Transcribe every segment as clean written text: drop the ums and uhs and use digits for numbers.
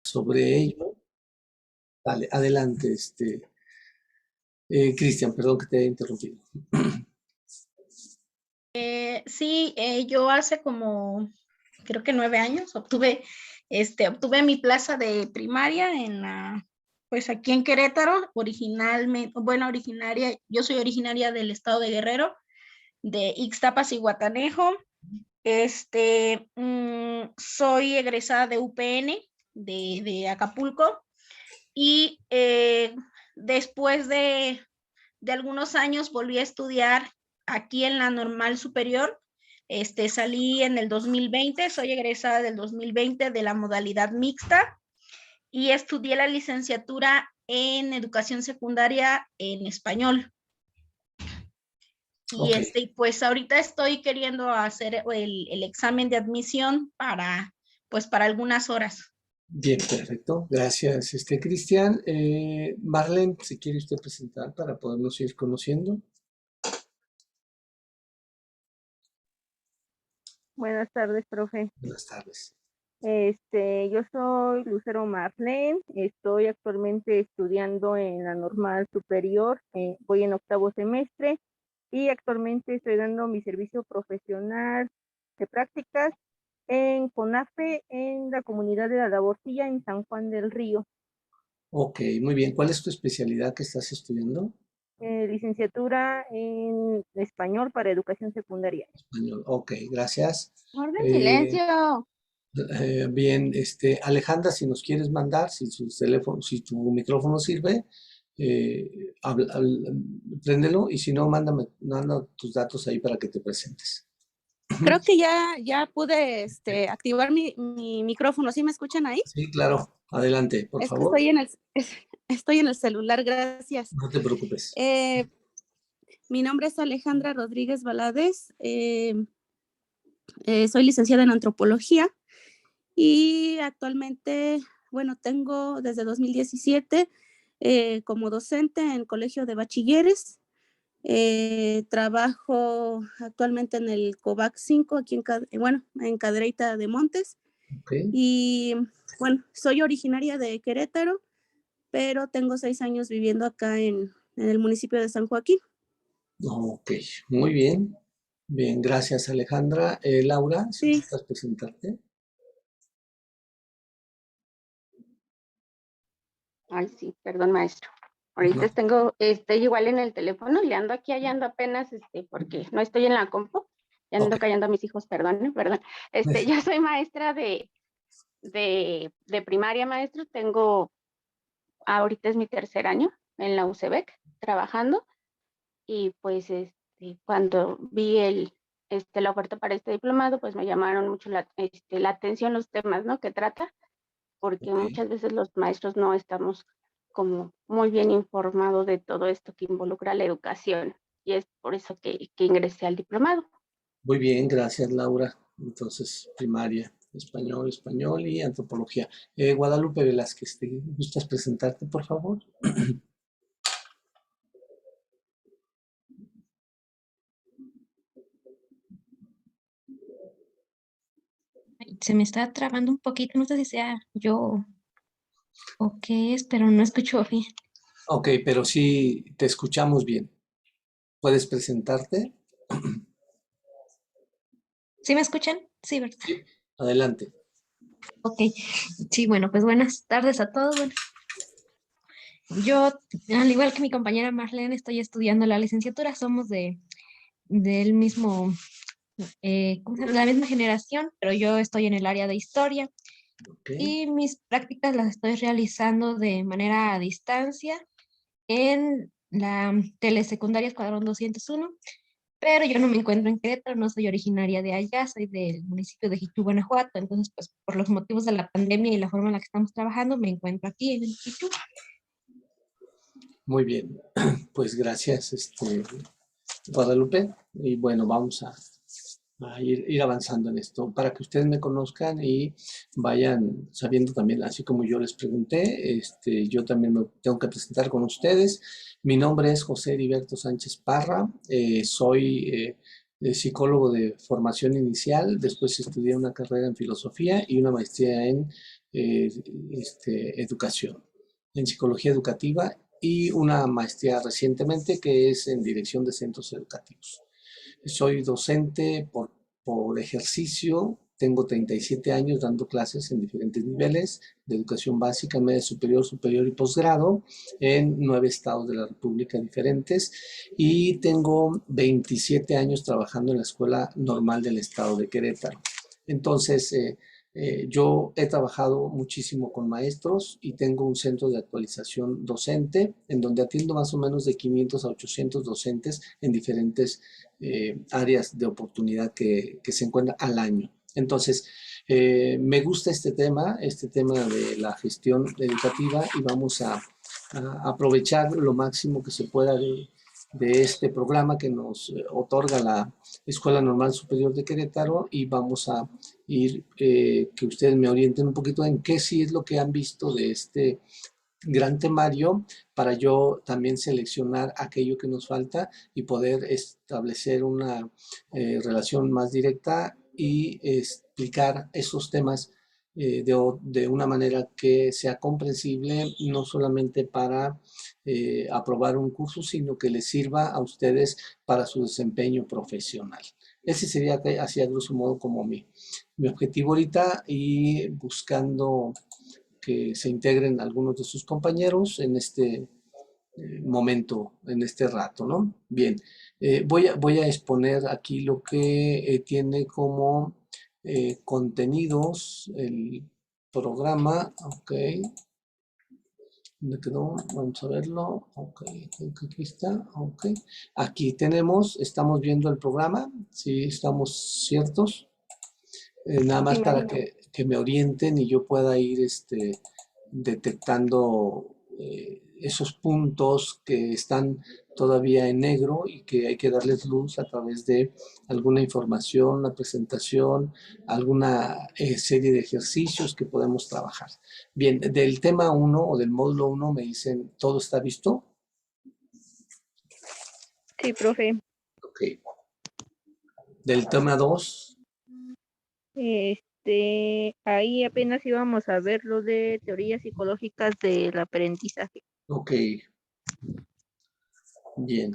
sobre ello. Dale, adelante, Cristian, perdón que te haya interrumpido. Sí, yo hace como, creo que 9 años, obtuve mi plaza de primaria pues aquí en Querétaro, yo soy originaria del estado de Guerrero, de Ixtapas y Guatanejo. Soy egresada de UPN, de Acapulco, y después de algunos años volví a estudiar aquí en la Normal Superior. Salí en el 2020, soy egresada del 2020 de la modalidad mixta y estudié la licenciatura en educación secundaria en español. Y Ok, pues ahorita estoy queriendo hacer el examen de admisión pues para algunas horas. bien, perfecto. Gracias, Cristian. Marlene, si quiere usted presentar para podernos ir conociendo. Buenas tardes, profe. Buenas tardes. Yo soy Lucero Marlene, estoy actualmente estudiando en la Normal Superior, voy en 8º semestre y actualmente estoy dando mi servicio profesional de prácticas en CONAFE, en la comunidad de La Laborcilla, en San Juan del Río. Ok, muy bien. ¿Cuál es tu especialidad que estás estudiando? Licenciatura en español para educación secundaria. Español. Ok, gracias. Orden, Eh, silencio. Bien, Alejandra, si nos quieres mandar, si tu micrófono sirve, préndelo y si no, manda tus datos ahí para que te presentes. Creo que ya pude activar mi micrófono. ¿Sí me escuchan ahí? Sí, claro. Adelante, por Es que favor. estoy en el celular, gracias. No te preocupes. Mi nombre es Alejandra Rodríguez Valadez. Soy licenciada en antropología y actualmente, bueno, tengo desde 2017 como docente en colegio de bachilleres. Trabajo actualmente en el COVAC 5 aquí en Cadereyta de Montes. Okay. Y bueno, soy originaria de Querétaro, pero tengo 6 años viviendo acá en el municipio de San Joaquín. Ok, muy bien. Bien, gracias Alejandra. Laura, si Sí. gustas presentarte. Ay, sí, perdón, maestro. Ahorita No. estoy igual en el teléfono, le ando aquí hallando apenas, porque no estoy en la compu, ya ando Ok. callando a mis hijos, perdón. Yo soy maestra de primaria, maestro, ahorita es mi 3er año en la UCEBEC trabajando, y pues cuando vi la oferta para este diplomado, pues me llamaron mucho la atención los temas, ¿no?, que trata, porque Ok. muchas veces los maestros no estamos como muy bien informados de todo esto que involucra la educación, y es por eso que ingresé al diplomado. Muy bien, gracias Laura. Entonces, primaria, español y antropología. Guadalupe Velázquez, ¿te gustas presentarte, por favor? Se me está trabando un poquito, no sé si sea yo o qué es, pero no escucho bien. Ok, pero sí te escuchamos bien. ¿Puedes presentarte? ¿Sí me escuchan? Sí, ¿verdad? Sí. Adelante. Ok, sí, bueno, pues buenas tardes a todos. Bueno, yo, al igual que mi compañera Marlene, estoy estudiando la licenciatura, somos del mismo, ¿cómo se llama? De la misma generación, pero yo estoy en el área de historia Ok. y mis prácticas las estoy realizando de manera a distancia en la telesecundaria Escuadrón 201, pero yo no me encuentro en Querétaro, no soy originaria de allá, soy del municipio de Jiquú, Guanajuato, entonces pues por los motivos de la pandemia y la forma en la que estamos trabajando, me encuentro aquí en Jiquú. Muy bien. Pues gracias, Guadalupe. Y bueno, vamos a ir avanzando en esto para que ustedes me conozcan y vayan sabiendo también, así como yo les pregunté, yo también me tengo que presentar con ustedes. Mi nombre es José Heriberto Sánchez Parra, soy psicólogo de formación inicial, después estudié una carrera en filosofía y una maestría en educación, en psicología educativa, y una maestría recientemente que es en dirección de centros educativos. Soy docente por ejercicio, tengo 37 años dando clases en diferentes niveles de educación básica, media superior, superior y posgrado en 9 estados de la República diferentes, y tengo 27 años trabajando en la Escuela Normal del Estado de Querétaro. Entonces, yo he trabajado muchísimo con maestros y tengo un centro de actualización docente en donde atiendo más o menos de 500 a 800 docentes en diferentes áreas de oportunidad que se encuentran al año. Entonces, me gusta este tema de la gestión educativa, y vamos a aprovechar lo máximo que se pueda de este programa que nos otorga la Escuela Normal Superior de Querétaro, y vamos a ir, que ustedes me orienten un poquito en qué sí es lo que han visto de este gran temario, para yo también seleccionar aquello que nos falta y poder establecer una relación más directa y explicar esos temas de una manera que sea comprensible, no solamente para aprobar un curso, sino que les sirva a ustedes para su desempeño profesional. Ese sería, así a grosso modo, como mi objetivo ahorita, y buscando que se integren algunos de sus compañeros en este momento, en este rato, ¿no? Bien, voy a exponer aquí lo que tiene como contenidos el programa. Ok, ¿dónde quedó? Vamos a verlo. Ok, aquí está. Ok, aquí tenemos, estamos viendo el programa, ¿sí estamos ciertos? Nada más para que me orienten y yo pueda ir detectando esos puntos que están todavía en negro y que hay que darles luz a través de alguna información, una presentación, alguna serie de ejercicios que podemos trabajar. Bien, del tema 1 o del módulo 1 me dicen, ¿todo está visto? Sí, profe. Ok. Del tema 2. Ahí apenas íbamos a ver lo de teorías psicológicas del aprendizaje. Ok. Bien.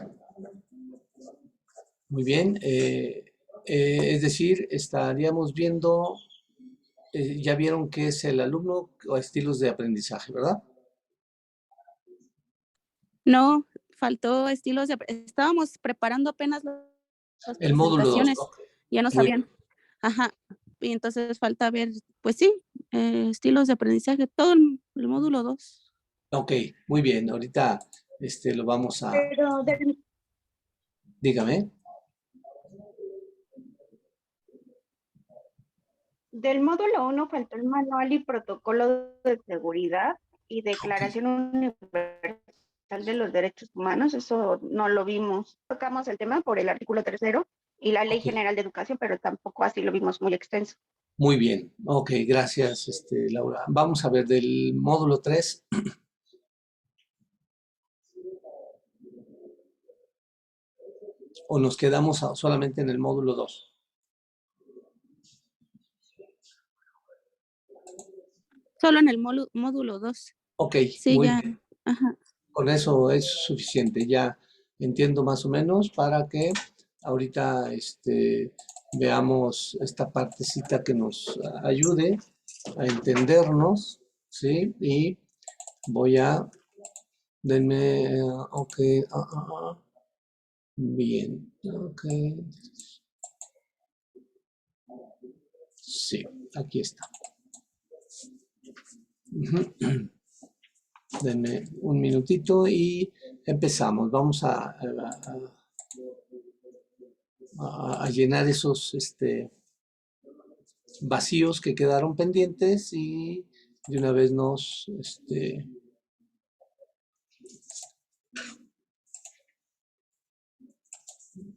Muy bien. Es decir, estaríamos viendo, ya vieron qué es el alumno o estilos de aprendizaje, ¿verdad? No, faltó estilos de... Estábamos preparando apenas las El módulo 2. presentaciones, Ok. ya no Muy sabían. Ajá, y entonces falta ver, pues sí, estilos de aprendizaje, todo el módulo 2. Ok, muy bien. Ahorita lo vamos a... Pero Dígame. del módulo 1 faltó el manual y protocolo de seguridad y Declaración Universal de los Derechos Humanos. Eso no lo vimos. Tocamos el tema por el artículo 3º y la Ley Ok. General de Educación, pero tampoco así lo vimos muy extenso. Muy bien. Ok, gracias, Laura. Vamos a ver del módulo 3. ¿O nos quedamos solamente en el módulo 2? Solo en el módulo 2. Ok, Sí, muy ya. bien. Ajá. Con eso es suficiente. Ya entiendo más o menos para que ahorita veamos esta partecita que nos ayude a entendernos, ¿sí? Y voy a... Denme... ok. Bien. Ok. Sí, aquí está. Denme un minutito y empezamos. Vamos a llenar esos vacíos que quedaron pendientes, y de una vez nos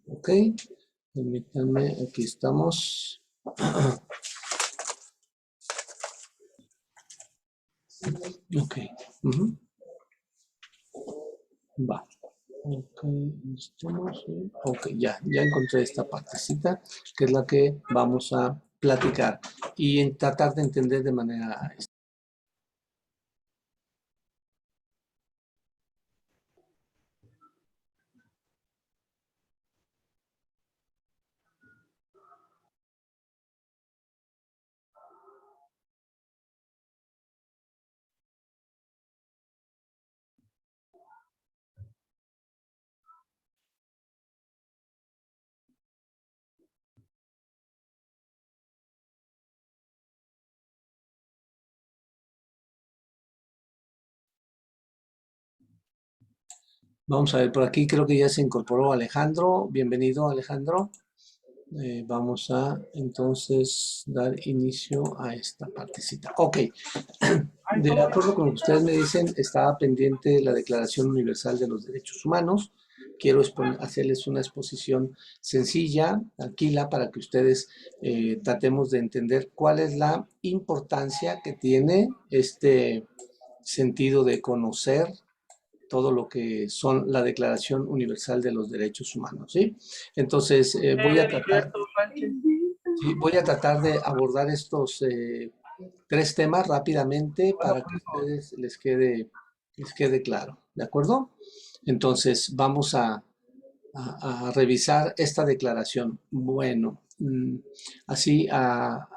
ok, permítanme, aquí estamos. Ok. Va. Ok, estamos. Ok, ya encontré esta partecita, que es la que vamos a platicar y tratar de entender de manera Vamos a ver, por aquí creo que ya se incorporó Alejandro. Bienvenido, Alejandro. Vamos a entonces dar inicio a esta partecita. Ok, de acuerdo con lo que ustedes me dicen, estaba pendiente la Declaración Universal de los Derechos Humanos. Quiero hacerles una exposición sencilla, tranquila, para que ustedes tratemos de entender cuál es la importancia que tiene este sentido de conocer todo lo que son la Declaración Universal de los Derechos Humanos, ¿sí? Entonces, voy a tratar de abordar estos 3 temas rápidamente para que a ustedes les quede claro, ¿de acuerdo? Entonces, vamos a revisar esta declaración. Bueno, así a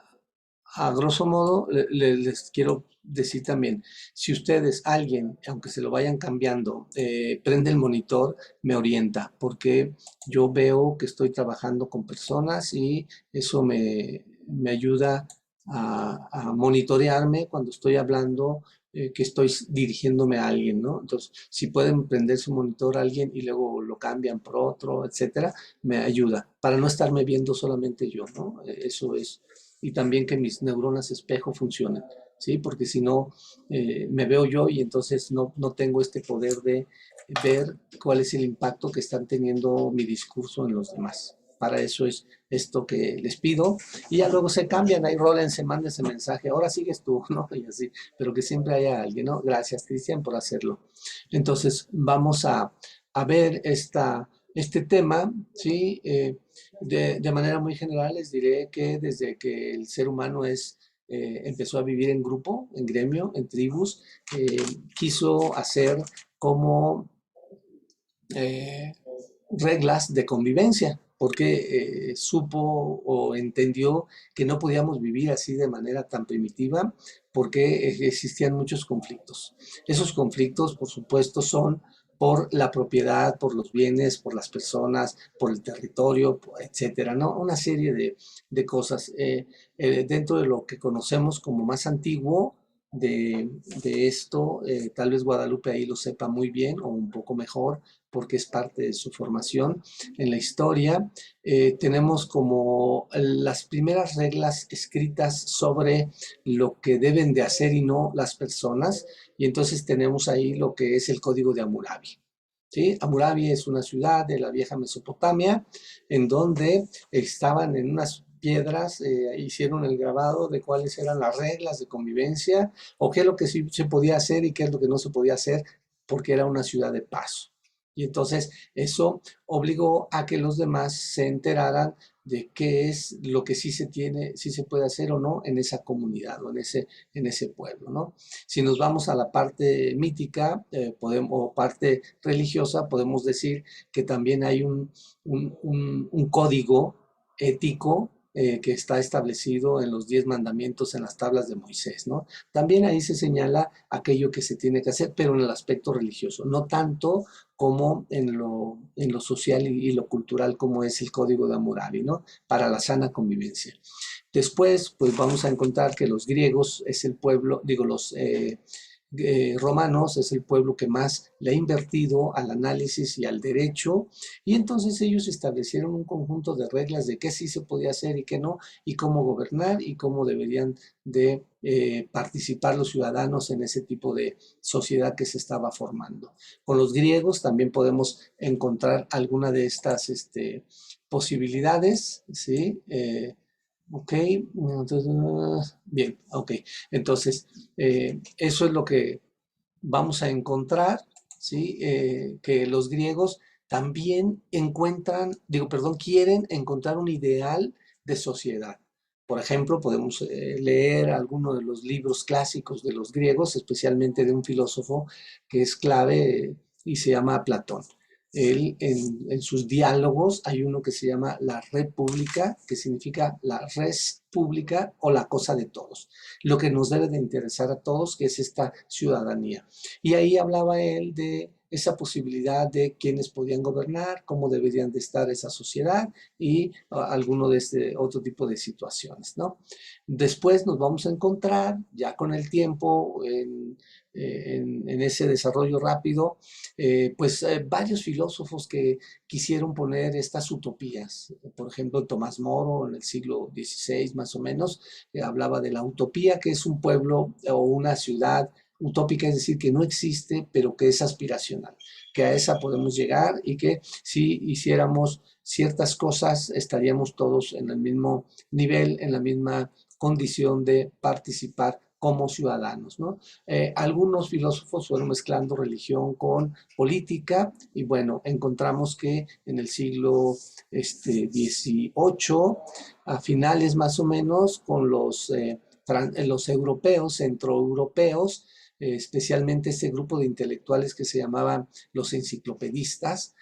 grosso modo, les quiero decir también, si ustedes, alguien, aunque se lo vayan cambiando, prende el monitor, me orienta, porque yo veo que estoy trabajando con personas y eso me ayuda a monitorearme cuando estoy hablando, que estoy dirigiéndome a alguien, ¿no? Entonces, si pueden prender su monitor a alguien y luego lo cambian por otro, etcétera, me ayuda, para no estarme viendo solamente yo, ¿no? Eso es. Y también que mis neuronas espejo funcionen, ¿sí? Porque si no, me veo yo y entonces no tengo este poder de ver cuál es el impacto que están teniendo mi discurso en los demás. Para eso es esto que les pido. Y ya luego se cambian, ahí rólense, mándense mensaje, ahora sigues tú, ¿no? Y así, pero que siempre haya alguien, ¿no? Gracias, Cristian, por hacerlo. Entonces, vamos a ver este tema, ¿sí? De manera muy general les diré que desde que el ser humano empezó a vivir en grupo, en gremio, en tribus, quiso hacer como reglas de convivencia, porque supo o entendió que no podíamos vivir así de manera tan primitiva, porque existían muchos conflictos. Esos conflictos, por supuesto, son por la propiedad, por los bienes, por las personas, por el territorio, etcétera, ¿no? Una serie de cosas. Dentro de lo que conocemos como más antiguo de esto, tal vez Guadalupe ahí lo sepa muy bien o un poco mejor, porque es parte de su formación en la historia. Tenemos como las primeras reglas escritas sobre lo que deben de hacer y no las personas, y entonces tenemos ahí lo que es el Código de Hammurabi. ¿Sí? Hammurabi es una ciudad de la vieja Mesopotamia, en donde estaban en unas piedras, hicieron el grabado de cuáles eran las reglas de convivencia, o qué es lo que sí se podía hacer y qué es lo que no se podía hacer, porque era una ciudad de paso. Y entonces eso obligó a que los demás se enteraran de qué es lo que sí se tiene, sí se puede hacer o no en esa comunidad o en ese pueblo, ¿no? Si nos vamos a la parte mítica o parte religiosa, podemos decir que también hay un código ético que está establecido en los 10 mandamientos en las tablas de Moisés, ¿no? También ahí se señala aquello que se tiene que hacer, pero en el aspecto religioso, no tanto como en lo social y lo cultural, como es el Código de Hammurabi, ¿no? Para la sana convivencia. Después, pues vamos a encontrar que los griegos es el pueblo, los romanos es el pueblo que más le ha invertido al análisis y al derecho, y entonces ellos establecieron un conjunto de reglas de qué sí se podía hacer y qué no, y cómo gobernar y cómo deberían de participar los ciudadanos en ese tipo de sociedad que se estaba formando. Con los griegos también podemos encontrar alguna de estas posibilidades, ¿sí? Ok, entonces, bien, ok. Entonces, eso es lo que vamos a encontrar, ¿sí? Que los griegos también quieren encontrar un ideal de sociedad. Por ejemplo, podemos leer algunos de los libros clásicos de los griegos, especialmente de un filósofo que es clave y se llama Platón. Él, en sus diálogos, hay uno que se llama la república, que significa la res pública o la cosa de todos, lo que nos debe de interesar a todos, que es esta ciudadanía. Y ahí hablaba él de esa posibilidad de quiénes podían gobernar, cómo deberían de estar esa sociedad y alguno de este otro tipo de situaciones, ¿no? Después nos vamos a encontrar, ya con el tiempo, en ese desarrollo rápido, varios filósofos que quisieron poner estas utopías. Por ejemplo, Tomás Moro, en el siglo XVI más o menos, hablaba de la utopía, que es un pueblo o una ciudad utópica, es decir, que no existe, pero que es aspiracional, que a esa podemos llegar y que si hiciéramos ciertas cosas estaríamos todos en el mismo nivel, en la misma condición de participar como ciudadanos, ¿no? Algunos filósofos fueron mezclando religión con política y bueno, encontramos que en el siglo XVIII, a finales más o menos, con los europeos, centroeuropeos, especialmente este grupo de intelectuales que se llamaban los enciclopedistas,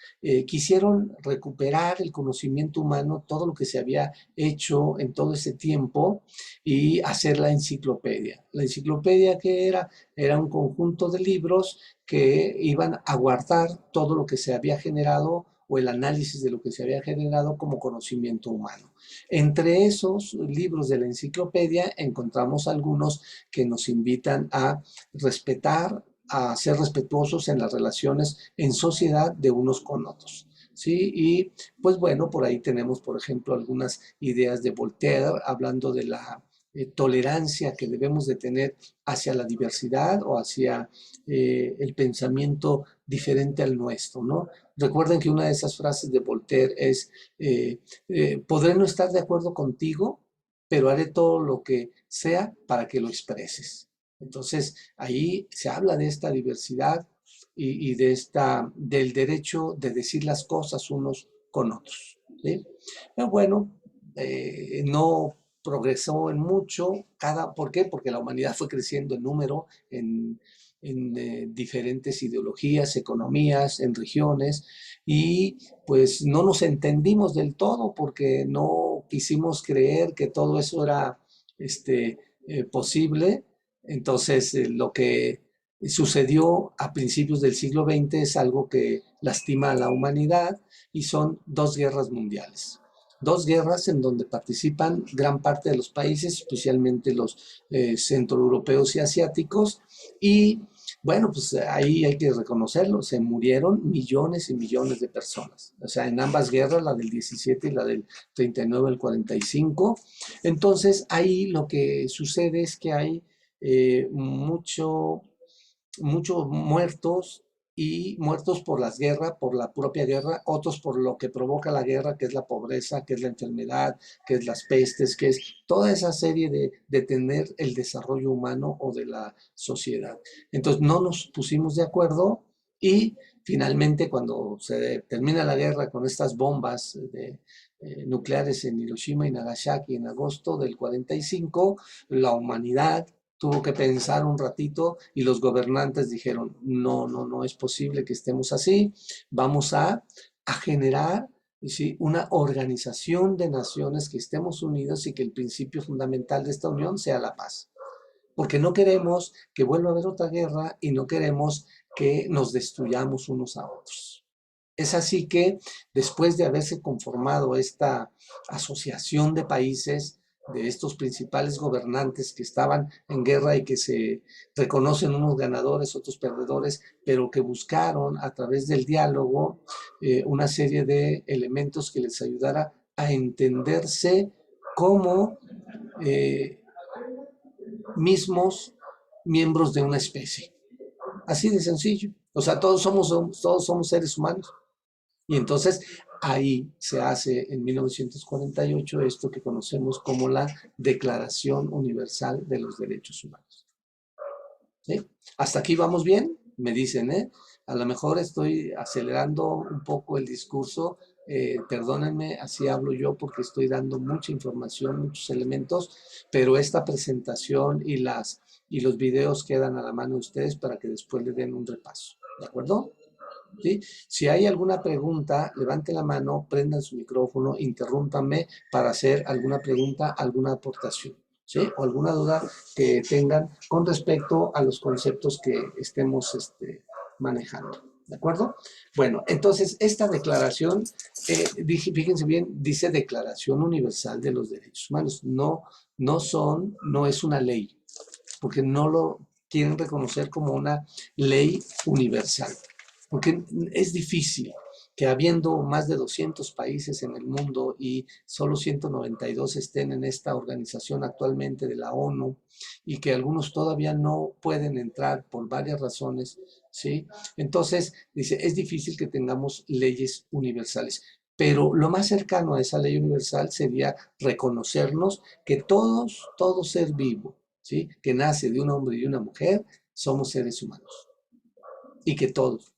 quisieron recuperar el conocimiento humano, todo lo que se había hecho en todo ese tiempo y hacer la enciclopedia. La enciclopedia, ¿qué era? Era un conjunto de libros que iban a guardar todo lo que se había generado o el análisis de lo que se había generado como conocimiento humano. Entre esos libros de la enciclopedia encontramos algunos que nos invitan a respetar, a ser respetuosos en las relaciones en sociedad de unos con otros. ¿Sí? Y pues bueno, por ahí tenemos, por ejemplo, algunas ideas de Voltaire hablando de la tolerancia que debemos de tener hacia la diversidad o hacia el pensamiento diferente al nuestro, ¿no? Recuerden que una de esas frases de Voltaire es, podré no estar de acuerdo contigo, pero haré todo lo que sea para que lo expreses. Entonces, ahí se habla de esta diversidad y del derecho de decir las cosas unos con otros, ¿sí? Pero bueno, no progresó en mucho. ¿Por qué? Porque la humanidad fue creciendo en número, en diferentes ideologías, economías, en regiones, y pues no nos entendimos del todo porque no quisimos creer que todo eso era posible. Entonces, lo que sucedió a principios del siglo XX es algo que lastima a la humanidad y son 2 guerras mundiales. 2 guerras en donde participan gran parte de los países, especialmente los centroeuropeos y asiáticos, y bueno, pues ahí hay que reconocerlo, se murieron millones y millones de personas, o sea, en ambas guerras, la del 17 y la del 39 al 45, entonces ahí lo que sucede es que hay muchos muertos, y muertos por las guerras, por la propia guerra, otros por lo que provoca la guerra, que es la pobreza, que es la enfermedad, que es las pestes, que es toda esa serie de detener el desarrollo humano o de la sociedad. Entonces no nos pusimos de acuerdo y finalmente cuando se termina la guerra con estas bombas nucleares en Hiroshima y Nagasaki en agosto del 45, la humanidad tuvo que pensar un ratito y los gobernantes dijeron, no es posible que estemos así, vamos a generar, ¿sí?, una organización de naciones que estemos unidos y que el principio fundamental de esta unión sea la paz. Porque no queremos que vuelva a haber otra guerra y no queremos que nos destruyamos unos a otros. Es así que después de haberse conformado esta asociación de países, de estos principales gobernantes que estaban en guerra y que se reconocen unos ganadores, otros perdedores, pero que buscaron a través del diálogo una serie de elementos que les ayudara a entenderse como mismos miembros de una especie. Así de sencillo. O sea, todos somos seres humanos. Y entonces ahí se hace en 1948 esto que conocemos como la Declaración Universal de los Derechos Humanos. ¿Sí? ¿Hasta aquí vamos bien? Me dicen, ¿eh? A lo mejor estoy acelerando un poco el discurso, perdónenme, así hablo yo porque estoy dando mucha información, muchos elementos, pero esta presentación y los videos quedan a la mano de ustedes para que después le den un repaso. ¿De acuerdo? ¿Sí? Si hay alguna pregunta, levanten la mano, prendan su micrófono, interrúmpanme para hacer alguna pregunta, alguna aportación, ¿sí? O alguna duda que tengan con respecto a los conceptos que estemos manejando. ¿De acuerdo? Bueno, entonces esta declaración, fíjense bien, dice Declaración Universal de los Derechos Humanos. No es una ley, porque no lo quieren reconocer como una ley universal, porque es difícil que habiendo más de 200 países en el mundo y solo 192 estén en esta organización actualmente de la ONU y que algunos todavía no pueden entrar por varias razones, ¿sí? Entonces, dice, es difícil que tengamos leyes universales, pero lo más cercano a esa ley universal sería reconocernos que todo ser vivo, ¿sí? Que nace de un hombre y una mujer, somos seres humanos. Y que todos,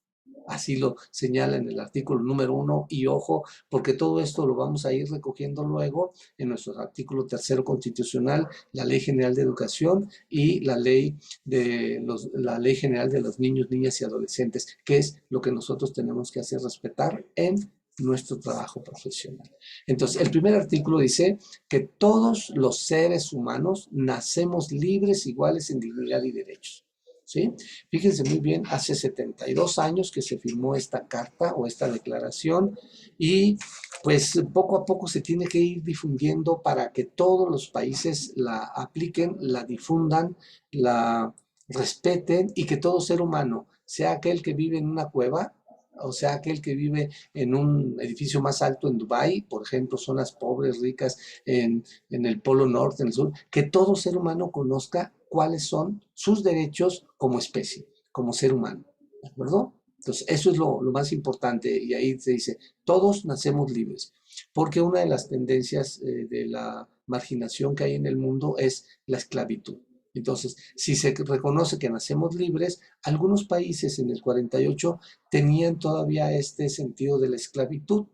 así lo señala en el artículo número 1, y ojo, porque todo esto lo vamos a ir recogiendo luego en nuestro artículo 3 constitucional, la Ley General de Educación y la Ley General de los Niños, Niñas y Adolescentes, que es lo que nosotros tenemos que hacer respetar en nuestro trabajo profesional. Entonces, el primer artículo dice que todos los seres humanos nacemos libres, iguales en dignidad y derechos. ¿Sí? Fíjense muy bien, hace 72 años que se firmó esta carta o esta declaración y pues poco a poco se tiene que ir difundiendo para que todos los países la apliquen, la difundan, la respeten y que todo ser humano, sea aquel que vive en una cueva, o sea, aquel que vive en un edificio más alto en Dubái, por ejemplo, zonas pobres, ricas en el Polo Norte, en el sur, que todo ser humano conozca cuáles son sus derechos como especie, como ser humano, ¿de acuerdo? Entonces, eso es lo más importante, y ahí se dice, todos nacemos libres, porque una de las tendencias de la marginación que hay en el mundo es la esclavitud. Entonces, si se reconoce que nacemos libres, algunos países en el 48 tenían todavía este sentido de la esclavitud.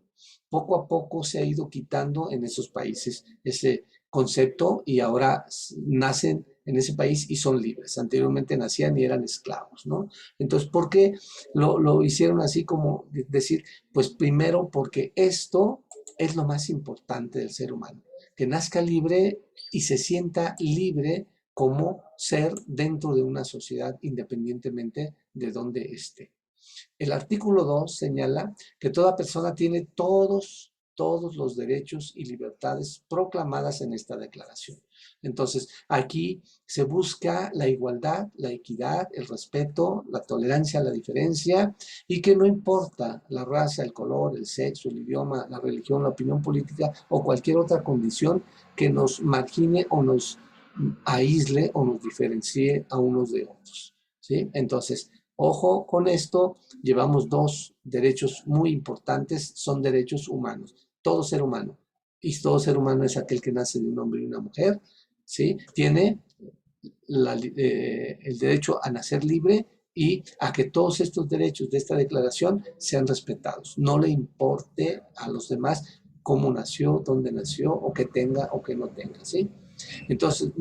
Poco a poco se ha ido quitando en esos países ese concepto y ahora nacen en ese país y son libres. Anteriormente nacían y eran esclavos, ¿no? Entonces, ¿por qué lo hicieron así como decir? Pues primero porque esto es lo más importante del ser humano, que nazca libre y se sienta libre como ser dentro de una sociedad independientemente de dónde esté. El artículo 2 señala que toda persona tiene todos los derechos y libertades proclamadas en esta declaración. Entonces, aquí se busca la igualdad, la equidad, el respeto, la tolerancia a la diferencia y que no importa la raza, el color, el sexo, el idioma, la religión, la opinión política o cualquier otra condición que nos margine o nos aísle o nos diferencie a unos de otros, ¿sí? Entonces, ojo con esto, llevamos dos derechos muy importantes, son derechos humanos. Todo ser humano, y todo ser humano es aquel que nace de un hombre y una mujer, ¿sí? Tiene el derecho a nacer libre y a que todos estos derechos de esta declaración sean respetados. No le importe a los demás cómo nació, dónde nació, o que tenga o que no tenga, ¿sí? Entonces,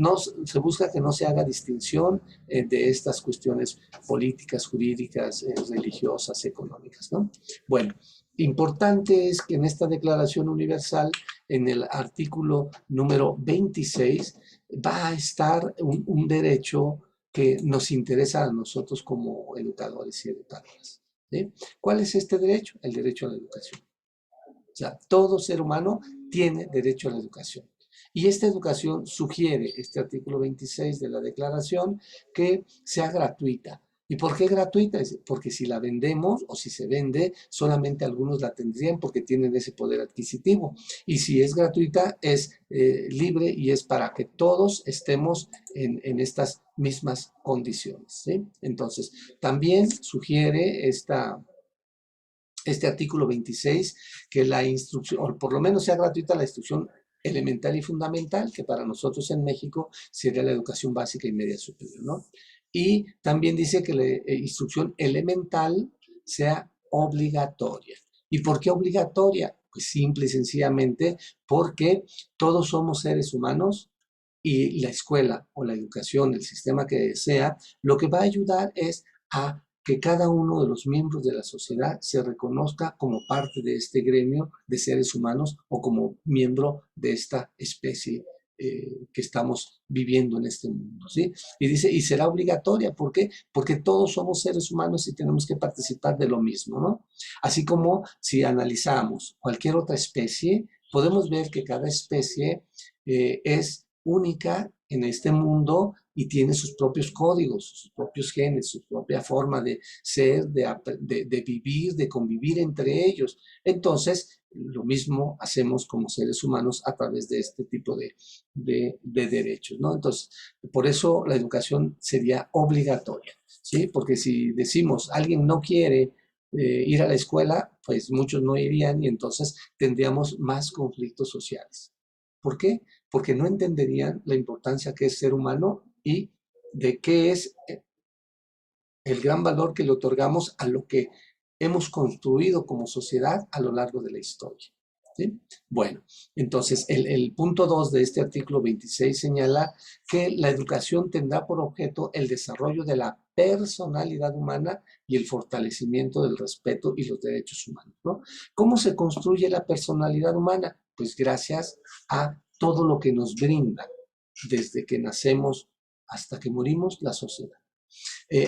se busca que no se haga distinción de estas cuestiones políticas, jurídicas, religiosas, económicas, ¿no? Bueno, importante es que en esta Declaración Universal, en el artículo número 26, va a estar un derecho que nos interesa a nosotros como educadores y educadoras, ¿sí? ¿Cuál es este derecho? El derecho a la educación. O sea, todo ser humano tiene derecho a la educación. Y esta educación sugiere, este artículo 26 de la declaración, que sea gratuita. ¿Y por qué gratuita? Porque si la vendemos o si se vende, solamente algunos la tendrían porque tienen ese poder adquisitivo. Y si es gratuita, es libre y es para que todos estemos en estas mismas condiciones, ¿sí? Entonces, también sugiere este artículo 26 que la instrucción, o por lo menos sea gratuita la instrucción elemental y fundamental, que para nosotros en México sería la educación básica y media superior, ¿no? Y también dice que la instrucción elemental sea obligatoria. ¿Y por qué obligatoria? Pues simple y sencillamente porque todos somos seres humanos y la escuela o la educación, el sistema que sea, lo que va a ayudar es a que cada uno de los miembros de la sociedad se reconozca como parte de este gremio de seres humanos o como miembro de esta especie que estamos viviendo en este mundo, ¿sí? Y dice, y será obligatoria, ¿por qué? Porque todos somos seres humanos y tenemos que participar de lo mismo, ¿no? Así como si analizamos cualquier otra especie, podemos ver que cada especie es única en este mundo y tiene sus propios códigos, sus propios genes, su propia forma de ser, de vivir, de convivir entre ellos. Entonces, lo mismo hacemos como seres humanos a través de este tipo de derechos, ¿no? Entonces, por eso la educación sería obligatoria, ¿sí? Porque si decimos, alguien no quiere ir a la escuela, pues muchos no irían y entonces tendríamos más conflictos sociales. ¿Por qué? Porque no entenderían la importancia que es ser humano y de qué es el gran valor que le otorgamos a lo que hemos construido como sociedad a lo largo de la historia. ¿Sí? Bueno, entonces el punto 2 de este artículo 26 señala que la educación tendrá por objeto el desarrollo de la personalidad humana y el fortalecimiento del respeto y los derechos humanos, ¿no? ¿Cómo se construye la personalidad humana? Pues gracias a todo lo que nos brinda desde que nacemos hasta que morimos la sociedad.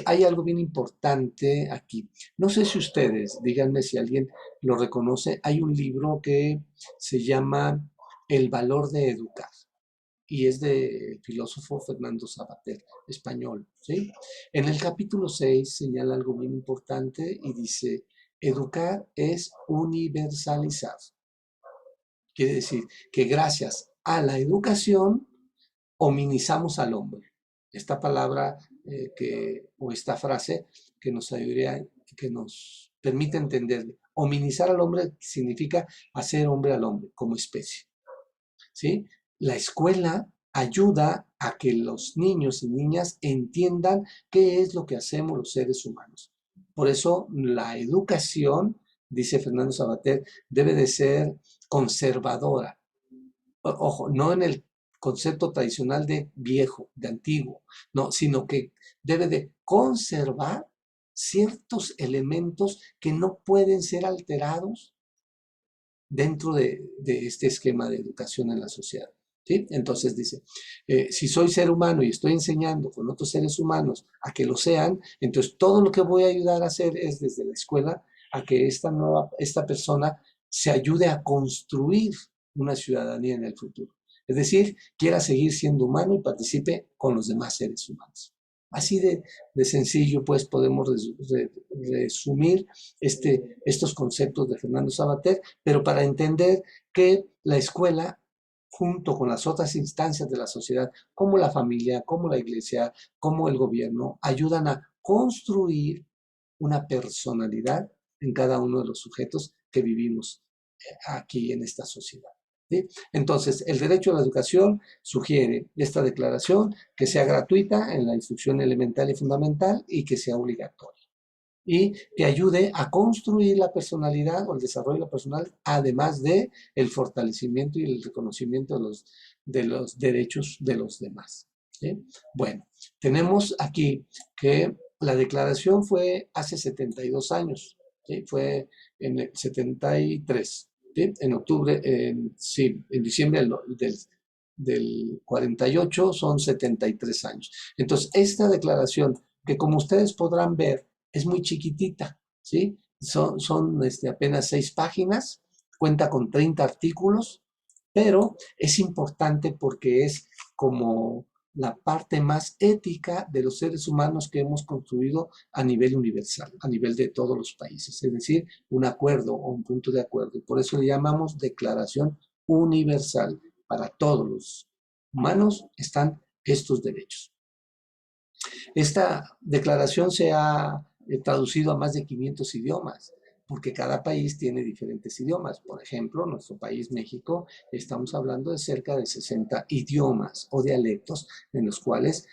Hay algo bien importante aquí. No sé si ustedes, díganme si alguien lo reconoce, hay un libro que se llama El valor de educar y es del filósofo Fernando Savater, español, ¿sí? En el capítulo 6 señala algo bien importante y dice, educar es universalizar. Quiere decir que gracias a la educación hominizamos al hombre. Esta palabra o esta frase que nos ayudaría, que nos permite entender. Hominizar al hombre significa hacer hombre al hombre como especie, ¿sí? La escuela ayuda a que los niños y niñas entiendan qué es lo que hacemos los seres humanos. Por eso la educación, dice Fernando Savater, debe de ser conservadora. Ojo, no en el concepto tradicional de viejo, de antiguo, no, sino que debe de conservar ciertos elementos que no pueden ser alterados dentro de este esquema de educación en la sociedad. ¿Sí? Entonces dice, si soy ser humano y estoy enseñando con otros seres humanos a que lo sean, entonces todo lo que voy a ayudar a hacer es desde la escuela a que esta persona se ayude a construir una ciudadanía en el futuro. Es decir, quiera seguir siendo humano y participe con los demás seres humanos. Así de sencillo, pues, podemos resumir estos conceptos de Fernando Savater, pero para entender que la escuela, junto con las otras instancias de la sociedad, como la familia, como la iglesia, como el gobierno, ayudan a construir una personalidad en cada uno de los sujetos que vivimos aquí en esta sociedad. ¿Sí? Entonces, el derecho a la educación sugiere esta declaración que sea gratuita en la instrucción elemental y fundamental y que sea obligatoria. Y que ayude a construir la personalidad o el desarrollo de la personalidad, además de el fortalecimiento y el reconocimiento de los derechos de los demás. ¿Sí? Bueno, tenemos aquí que la declaración fue hace 72 años, ¿sí? Fue en el 73. ¿Sí? En octubre, en diciembre del 48 son 73 años. Entonces, esta declaración, que como ustedes podrán ver, es muy chiquitita, ¿sí? Son apenas 6 páginas, cuenta con 30 artículos, pero es importante porque es como la parte más ética de los seres humanos que hemos construido a nivel universal, a nivel de todos los países, es decir, un acuerdo o un punto de acuerdo. Y por eso le llamamos Declaración Universal. Para todos los humanos están estos derechos. Esta declaración se ha traducido a más de 500 idiomas, porque cada país tiene diferentes idiomas. Por ejemplo, nuestro país, México, estamos hablando de cerca de 60 idiomas o dialectos en los cuales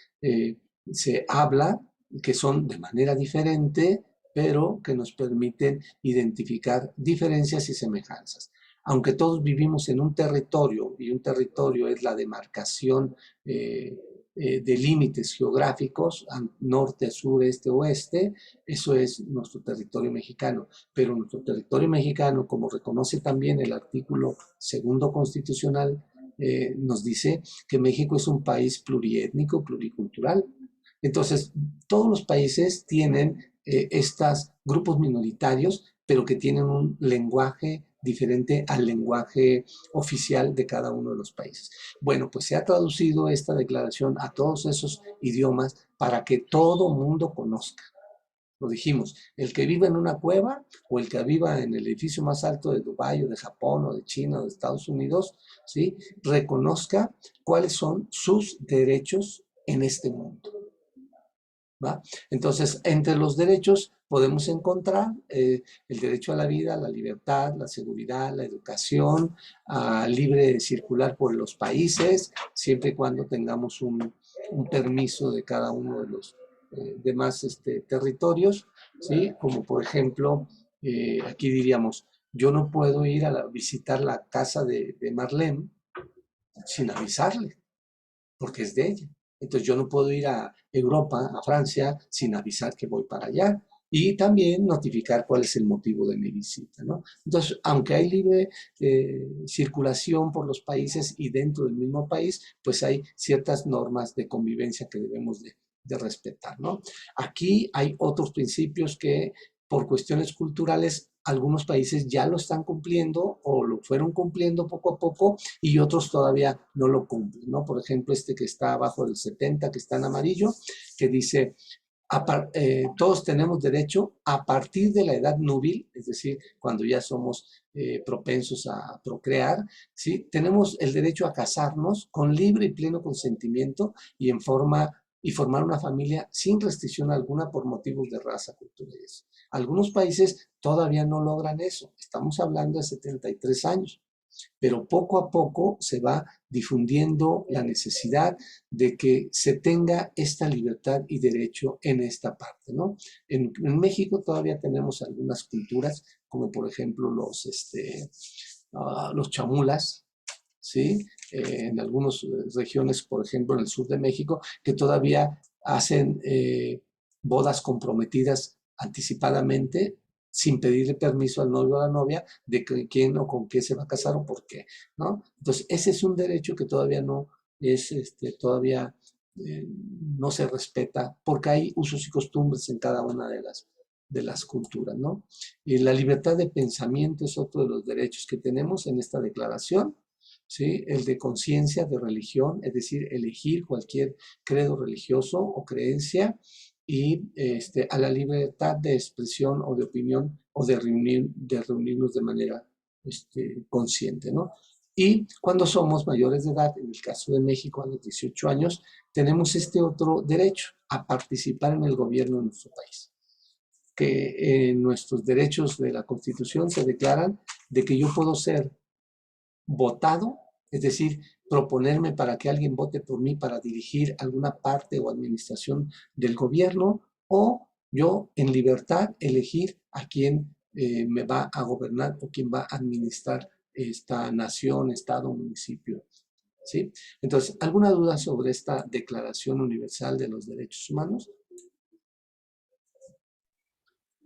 se habla, que son de manera diferente, pero que nos permiten identificar diferencias y semejanzas. Aunque todos vivimos en un territorio, y un territorio es la demarcación de límites geográficos, norte, sur, este, oeste, eso es nuestro territorio mexicano. Pero nuestro territorio mexicano, como reconoce también el artículo 2 constitucional, nos dice que México es un país pluriétnico, pluricultural. Entonces, todos los países tienen estos grupos minoritarios, pero que tienen un lenguaje diferente al lenguaje oficial de cada uno de los países. Bueno, pues se ha traducido esta declaración a todos esos idiomas para que todo mundo conozca. Lo dijimos, el que viva en una cueva o el que viva en el edificio más alto de Dubái o de Japón o de China o de Estados Unidos, ¿sí?, reconozca cuáles son sus derechos en este mundo. ¿Va? Entonces, entre los derechos podemos encontrar el derecho a la vida, a la libertad, la seguridad, la educación, a libre circular por los países, siempre y cuando tengamos un permiso de cada uno de los demás territorios, ¿sí? Como por ejemplo, aquí diríamos, yo no puedo ir a visitar la casa de Marlene sin avisarle, porque es de ella. Entonces yo no puedo ir a Europa, a Francia, sin avisar que voy para allá. Y también notificar cuál es el motivo de mi visita, ¿no? Entonces, aunque hay libre circulación por los países y dentro del mismo país, pues hay ciertas normas de convivencia que debemos de respetar, ¿no? Aquí hay otros principios que por cuestiones culturales algunos países ya lo están cumpliendo o lo fueron cumpliendo poco a poco y otros todavía no lo cumplen, ¿no? Por ejemplo, este que está abajo del 70, que está en amarillo, que dice, todos tenemos derecho a partir de la edad núbil, es decir, cuando ya somos propensos a procrear, ¿sí?, tenemos el derecho a casarnos con libre y pleno consentimiento y formar una familia sin restricción alguna por motivos de raza, cultura y eso. Algunos países todavía no logran eso, estamos hablando de 73 años. Pero poco a poco se va difundiendo la necesidad de que se tenga esta libertad y derecho en esta parte, ¿no? En México todavía tenemos algunas culturas, como por ejemplo los chamulas, ¿sí? En algunas regiones, por ejemplo en el sur de México, que todavía hacen bodas comprometidas anticipadamente, sin pedirle permiso al novio o a la novia de quién o con qué se va a casar o por qué, ¿no? Entonces, ese es un derecho que todavía no es, no se respeta, porque hay usos y costumbres en cada una de las culturas, ¿no? Y la libertad de pensamiento es otro de los derechos que tenemos en esta declaración, ¿sí? El de conciencia, de religión, es decir, elegir cualquier credo religioso o creencia, y a la libertad de expresión o de opinión o de reunirnos de manera consciente, ¿no? Y cuando somos mayores de edad, en el caso de México a los 18 años, tenemos este otro derecho a participar en el gobierno de nuestro país, que en nuestros derechos de la Constitución se declaran de que yo puedo ser votado, es decir, proponerme para que alguien vote por mí para dirigir alguna parte o administración del gobierno, o yo en libertad elegir a quién me va a gobernar o quién va a administrar esta nación, estado, municipio, ¿sí? Entonces, ¿alguna duda sobre esta Declaración Universal de los Derechos Humanos?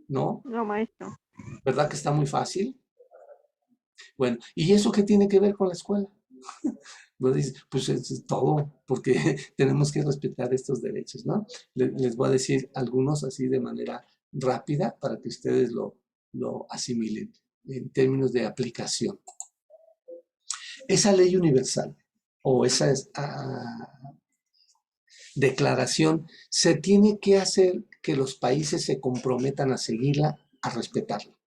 ¿No? No, maestro. ¿Verdad que está muy fácil? Bueno, ¿y eso qué tiene que ver con la escuela? Pues es todo, porque tenemos que respetar estos derechos, ¿no? Les voy a decir algunos así de manera rápida para que ustedes lo asimilen en términos de aplicación. Esa ley universal o esa declaración se tiene que hacer que los países se comprometan a seguirla, a respetarla.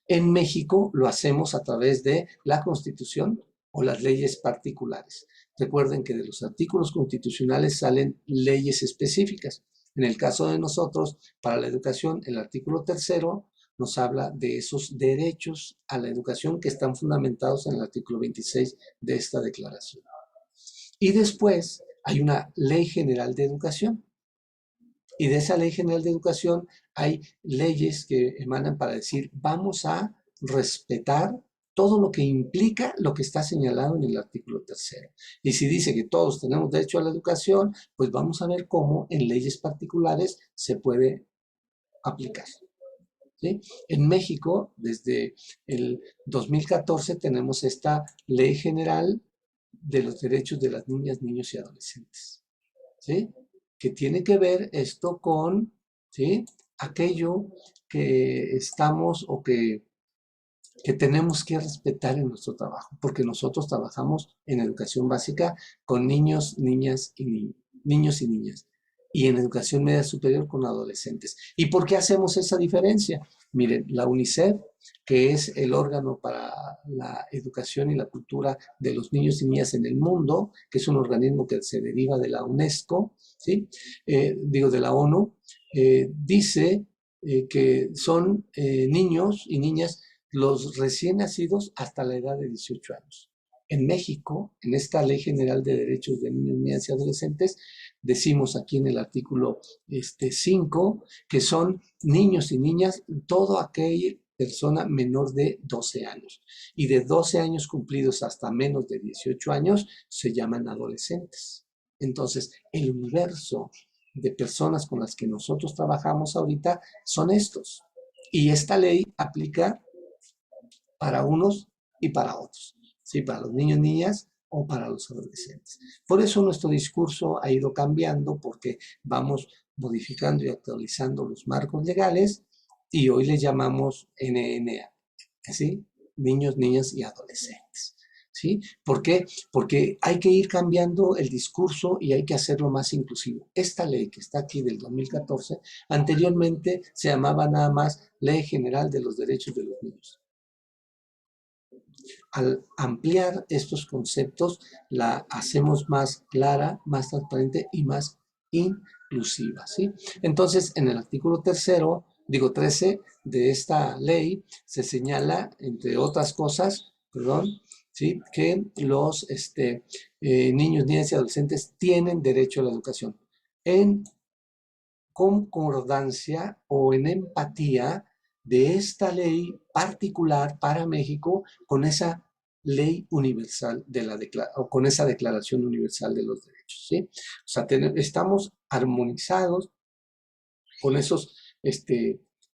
En México lo hacemos a través de la Constitución o las leyes particulares. Recuerden que de los artículos constitucionales salen leyes específicas. En el caso de nosotros, para la educación, el artículo 3º nos habla de esos derechos a la educación que están fundamentados en el artículo 26 de esta declaración. Y después hay una Ley General de Educación. Y de esa Ley General de Educación hay leyes que emanan para decir, vamos a respetar todo lo que implica lo que está señalado en el artículo 3º. Y si dice que todos tenemos derecho a la educación, pues vamos a ver cómo en leyes particulares se puede aplicar, ¿sí? En México, desde el 2014, tenemos esta Ley General de los derechos de las niñas, niños y adolescentes, ¿sí? Que tiene que ver esto con, ¿sí?, aquello que estamos o que tenemos que respetar en nuestro trabajo, porque nosotros trabajamos en educación básica con niños, niñas y niños y niñas, y en educación media superior con adolescentes. ¿Y por qué hacemos esa diferencia? Miren, la UNICEF, que es el órgano para la educación y la cultura de los niños y niñas en el mundo, que es un organismo que se deriva de la UNESCO, ¿sí? De la ONU, dice que son niños y niñas los recién nacidos hasta la edad de 18 años. En México, en esta Ley General de Derechos de Niños, Niñas y Adolescentes, decimos aquí en el artículo 5 que son niños y niñas, todo aquella persona menor de 12 años. Y de 12 años cumplidos hasta menos de 18 años se llaman adolescentes. Entonces, el universo de personas con las que nosotros trabajamos ahorita son estos. Y esta ley aplica para unos y para otros, ¿sí? Para los niños, niñas o para los adolescentes. Por eso nuestro discurso ha ido cambiando, porque vamos modificando y actualizando los marcos legales y hoy les llamamos NNA, ¿sí? Niños, niñas y adolescentes, ¿sí? ¿Por qué? Porque hay que ir cambiando el discurso y hay que hacerlo más inclusivo. Esta ley que está aquí del 2014, anteriormente se llamaba nada más Ley General de los Derechos de los Niños. Al ampliar estos conceptos, la hacemos más clara, más transparente y más inclusiva, ¿sí? Entonces, en el artículo 13 de esta ley, se señala, entre otras cosas, ¿sí?, que los niños, niñas y adolescentes tienen derecho a la educación en concordancia o en empatía de esta ley particular para México con esa ley universal o con esa Declaración Universal de los Derechos, ¿sí? O sea, estamos armonizados con esos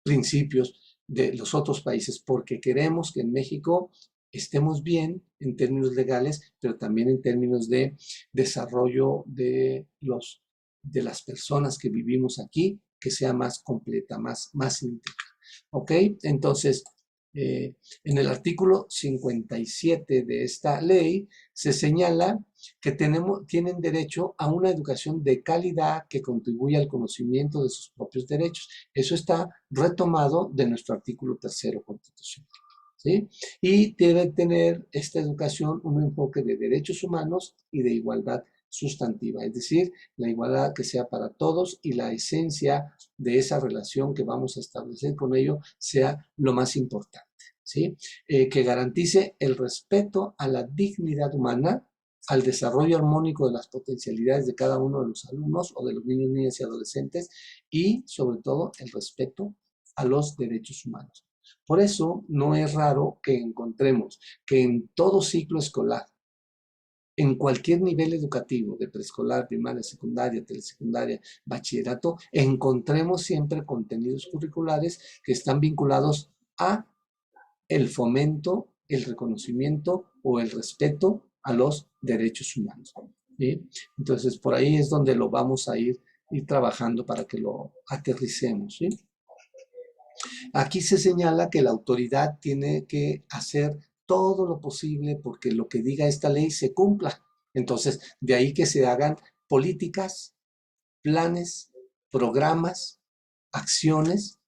principios de los otros países, porque queremos que en México estemos bien en términos legales, pero también en términos de desarrollo de las personas que vivimos aquí, que sea más completa, más íntegra. ¿Ok? Entonces, en el artículo 57 de esta ley se señala que tienen derecho a una educación de calidad que contribuya al conocimiento de sus propios derechos. Eso está retomado de nuestro artículo 3 constitucional, ¿sí? Y debe tener esta educación un enfoque de derechos humanos y de igualdad sustantiva, es decir, la igualdad que sea para todos y la esencia de esa relación que vamos a establecer con ello sea lo más importante, ¿sí? Que garantice el respeto a la dignidad humana, al desarrollo armónico de las potencialidades de cada uno de los alumnos o de los niños, niñas y adolescentes y, sobre todo, el respeto a los derechos humanos. Por eso, no es raro que encontremos que en todo ciclo escolar, en cualquier nivel educativo, de preescolar, primaria, secundaria, telesecundaria, bachillerato, encontremos siempre contenidos curriculares que están vinculados a el fomento, el reconocimiento o el respeto a los derechos humanos, ¿sí? Entonces, por ahí es donde lo vamos a ir trabajando para que lo aterricemos, ¿sí? Aquí se señala que la autoridad tiene que hacer todo lo posible porque lo que diga esta ley se cumpla. Entonces, de ahí que se hagan políticas, planes, programas, acciones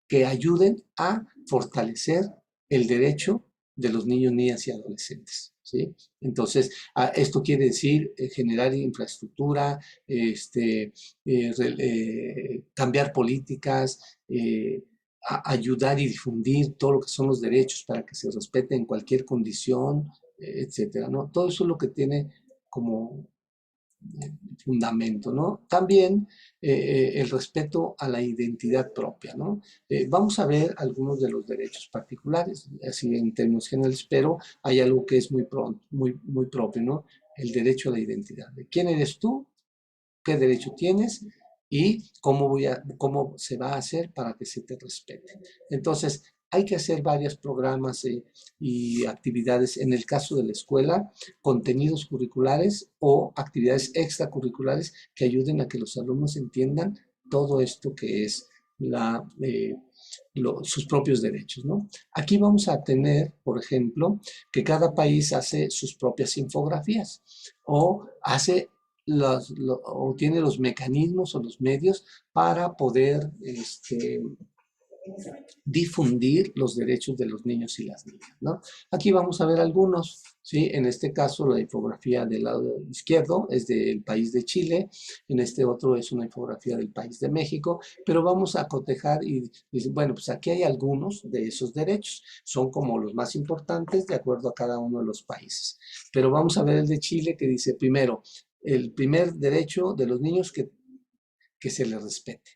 que ayuden a fortalecer el derecho de los niños, niñas y adolescentes, ¿sí? Entonces, esto quiere decir generar infraestructura, cambiar políticas, ayudar y difundir todo lo que son los derechos para que se respete en cualquier condición, etcétera, ¿no? Todo eso es lo que tiene como fundamento, ¿no? También el respeto a la identidad propia, ¿no? Vamos a ver algunos de los derechos particulares, así en términos generales, pero hay algo que es muy propio, ¿no? El derecho a la identidad. ¿De quién eres tú? ¿Qué derecho tienes? Y cómo se va a hacer para que se te respete. Entonces, hay que hacer varios programas y actividades, en el caso de la escuela, contenidos curriculares o actividades extracurriculares que ayuden a que los alumnos entiendan todo esto que es sus propios derechos, ¿no? Aquí vamos a tener, por ejemplo, que cada país hace sus propias infografías o hace o tiene los mecanismos o los medios para poder difundir los derechos de los niños y las niñas, ¿no? Aquí vamos a ver algunos, ¿sí? En este caso, la infografía del lado izquierdo es del país de Chile, en este otro es una infografía del país de México, pero vamos a cotejar y decir, bueno, pues aquí hay algunos de esos derechos, son como los más importantes de acuerdo a cada uno de los países. Pero vamos a ver el de Chile que dice, primero, el primer derecho de los niños que se les respete.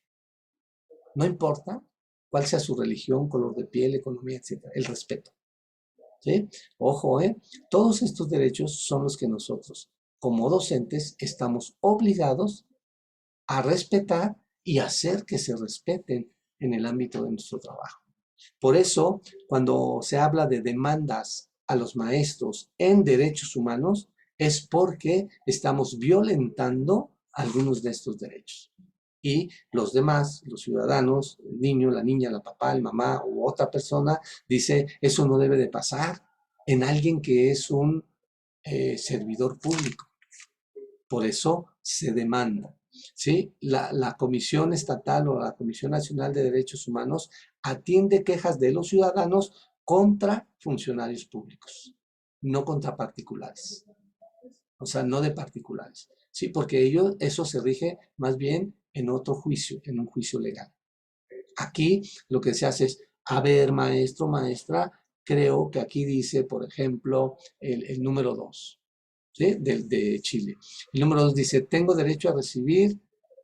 No importa cuál sea su religión, color de piel, economía, etcétera, el respeto. ¿Sí? Ojo, todos estos derechos son los que nosotros, como docentes, estamos obligados a respetar y hacer que se respeten en el ámbito de nuestro trabajo. Por eso, cuando se habla de demandas a los maestros en derechos humanos, es porque estamos violentando algunos de estos derechos. Y los demás, los ciudadanos, el niño, la niña, la papá, el mamá u otra persona, dice, eso no debe de pasar en alguien que es un servidor público. Por eso se demanda, ¿sí? La Comisión Estatal o la Comisión Nacional de Derechos Humanos atiende quejas de los ciudadanos contra funcionarios públicos, no contra particulares. O sea, no de particulares, ¿sí? Porque eso se rige más bien en otro juicio, en un juicio legal. Aquí lo que se hace es, a ver, maestro, maestra, creo que aquí dice, por ejemplo, el número 2, ¿sí? de Chile. El número 2 dice, tengo derecho a recibir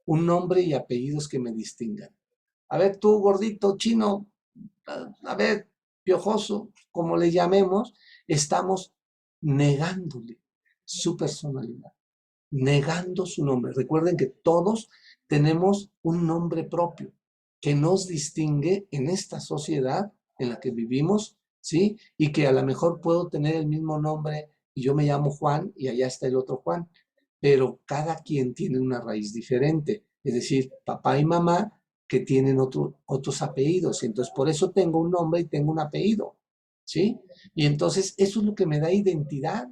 un nombre y apellidos que me distingan. A ver, tú, gordito, chino, a ver, piojoso, como le llamemos, estamos negándole su personalidad, negando su nombre. Recuerden que todos tenemos un nombre propio que nos distingue en esta sociedad en la que vivimos, ¿sí? Y que a lo mejor puedo tener el mismo nombre y yo me llamo Juan y allá está el otro Juan, pero cada quien tiene una raíz diferente, es decir, papá y mamá que tienen otros apellidos, entonces por eso tengo un nombre y tengo un apellido, ¿sí? Y entonces eso es lo que me da identidad,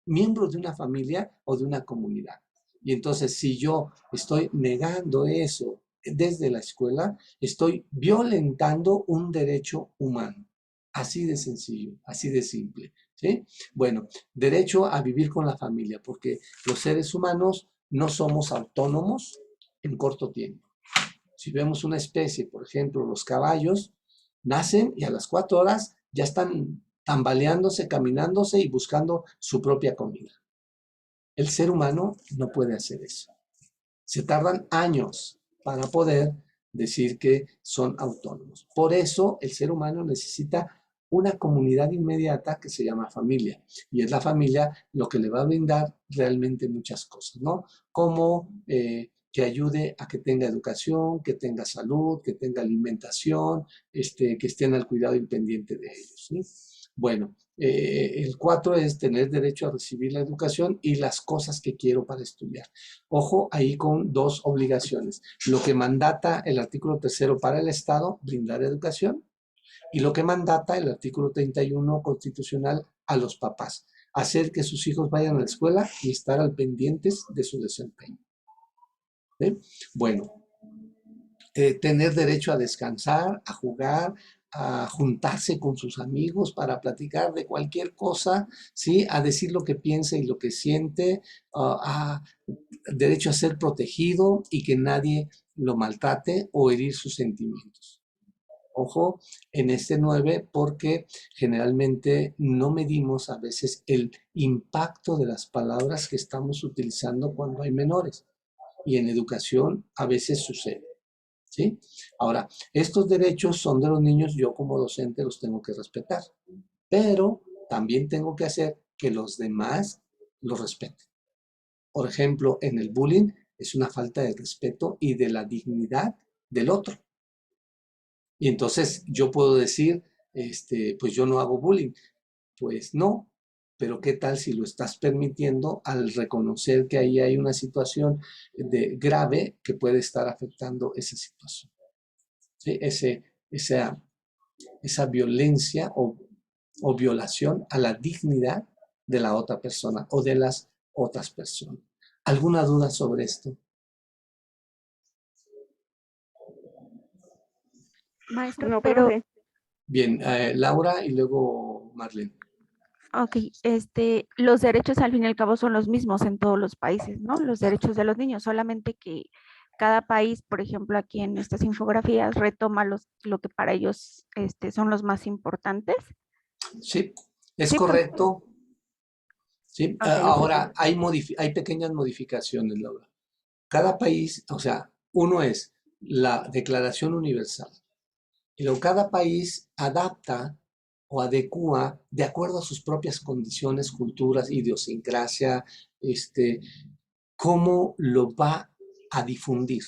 miembros de una familia o de una comunidad. Y entonces, si yo estoy negando eso desde la escuela, estoy violentando un derecho humano. Así de sencillo, así de simple, ¿sí? Bueno, derecho a vivir con la familia, porque los seres humanos no somos autónomos en corto tiempo. Si vemos una especie, por ejemplo, los caballos, nacen y a las 4 horas ya están tambaleándose, caminándose y buscando su propia comida. El ser humano no puede hacer eso. Se tardan años para poder decir que son autónomos. Por eso el ser humano necesita una comunidad inmediata que se llama familia. Y es la familia lo que le va a brindar realmente muchas cosas, ¿no? Como que ayude a que tenga educación, que tenga salud, que tenga alimentación, que estén al cuidado y pendiente de ellos, ¿sí? Bueno, el 4 es tener derecho a recibir la educación y las cosas que quiero para estudiar. Ojo ahí con 2 obligaciones. Lo que mandata el artículo 3 para el Estado, brindar educación, y lo que mandata el artículo 31 constitucional a los papás, hacer que sus hijos vayan a la escuela y estar al pendientes de su desempeño. ¿Sí? Bueno, tener derecho a descansar, a jugar, a juntarse con sus amigos para platicar de cualquier cosa, ¿sí? A decir lo que piensa y lo que siente, a derecho a ser protegido y que nadie lo maltrate o herir sus sentimientos. Ojo en este 9 porque generalmente no medimos a veces el impacto de las palabras que estamos utilizando cuando hay menores. Y en educación a veces sucede, ¿sí? Ahora, estos derechos son de los niños, yo como docente los tengo que respetar, pero también tengo que hacer que los demás los respeten. Por ejemplo, en el bullying es una falta de respeto y de la dignidad del otro. Y entonces yo puedo decir, pues yo no hago bullying. Pues no, pero ¿qué tal si lo estás permitiendo al reconocer que ahí hay una situación grave que puede estar afectando esa situación? ¿Sí? Esa violencia o violación a la dignidad de la otra persona o de las otras personas. ¿Alguna duda sobre esto? Maestro, No, pero, profe. Bien, Laura y luego Marlene. ok, los derechos al fin y al cabo son los mismos en todos los países, ¿no? Los derechos de los niños, solamente que cada país, por ejemplo, aquí en estas infografías, retoma lo que para ellos son los más importantes. Sí, es Sí, profe. correcto. Sí, Ok, ahora hay pequeñas modificaciones, Laura. Cada país, o sea, uno es la Declaración Universal y luego cada país adapta o adecua de acuerdo a sus propias condiciones, culturas, idiosincrasia, cómo lo va a difundir,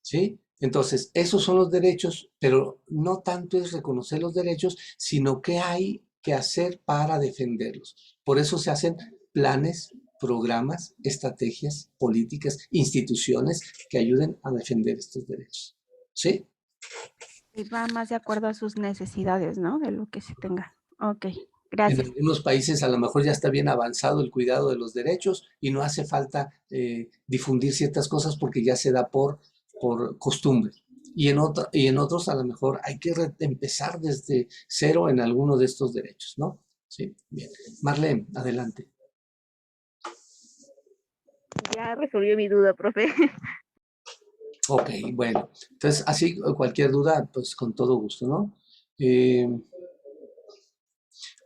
¿sí? Entonces, esos son los derechos, pero no tanto es reconocer los derechos, sino qué hay que hacer para defenderlos. Por eso se hacen planes, programas, estrategias, políticas, instituciones que ayuden a defender estos derechos, ¿sí? Y va más de acuerdo a sus necesidades, ¿no? De lo que se tenga. Ok, En gracias. algunos países a lo mejor ya está bien avanzado el cuidado de los derechos y no hace falta difundir ciertas cosas porque ya se da por costumbre. Y en otros a lo mejor hay que empezar desde cero en alguno de estos derechos, ¿no? Sí, bien. Marlene, adelante. Ya resolvió mi duda, profe. Ok, bueno. Entonces, así cualquier duda, pues con todo gusto, ¿no?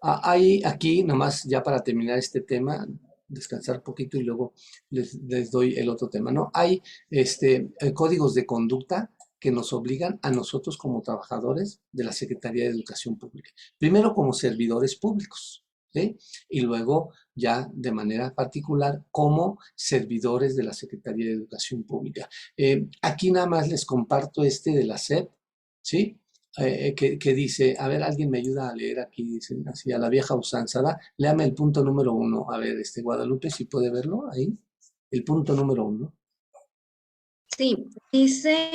Hay aquí, nomás ya para terminar este tema, descansar un poquito y luego les doy el otro tema, ¿no? Hay códigos de conducta que nos obligan a nosotros como trabajadores de la Secretaría de Educación Pública. Primero como servidores públicos, ¿sí? Y luego ya de manera particular como servidores de la Secretaría de Educación Pública. Aquí nada más les comparto de la SEP, ¿sí? Que dice, a ver, alguien me ayuda a leer aquí, dice así, a la vieja usanza, ¿da? Léame el punto número 1, a ver, Guadalupe, si puede verlo ahí, el punto número 1. Sí, dice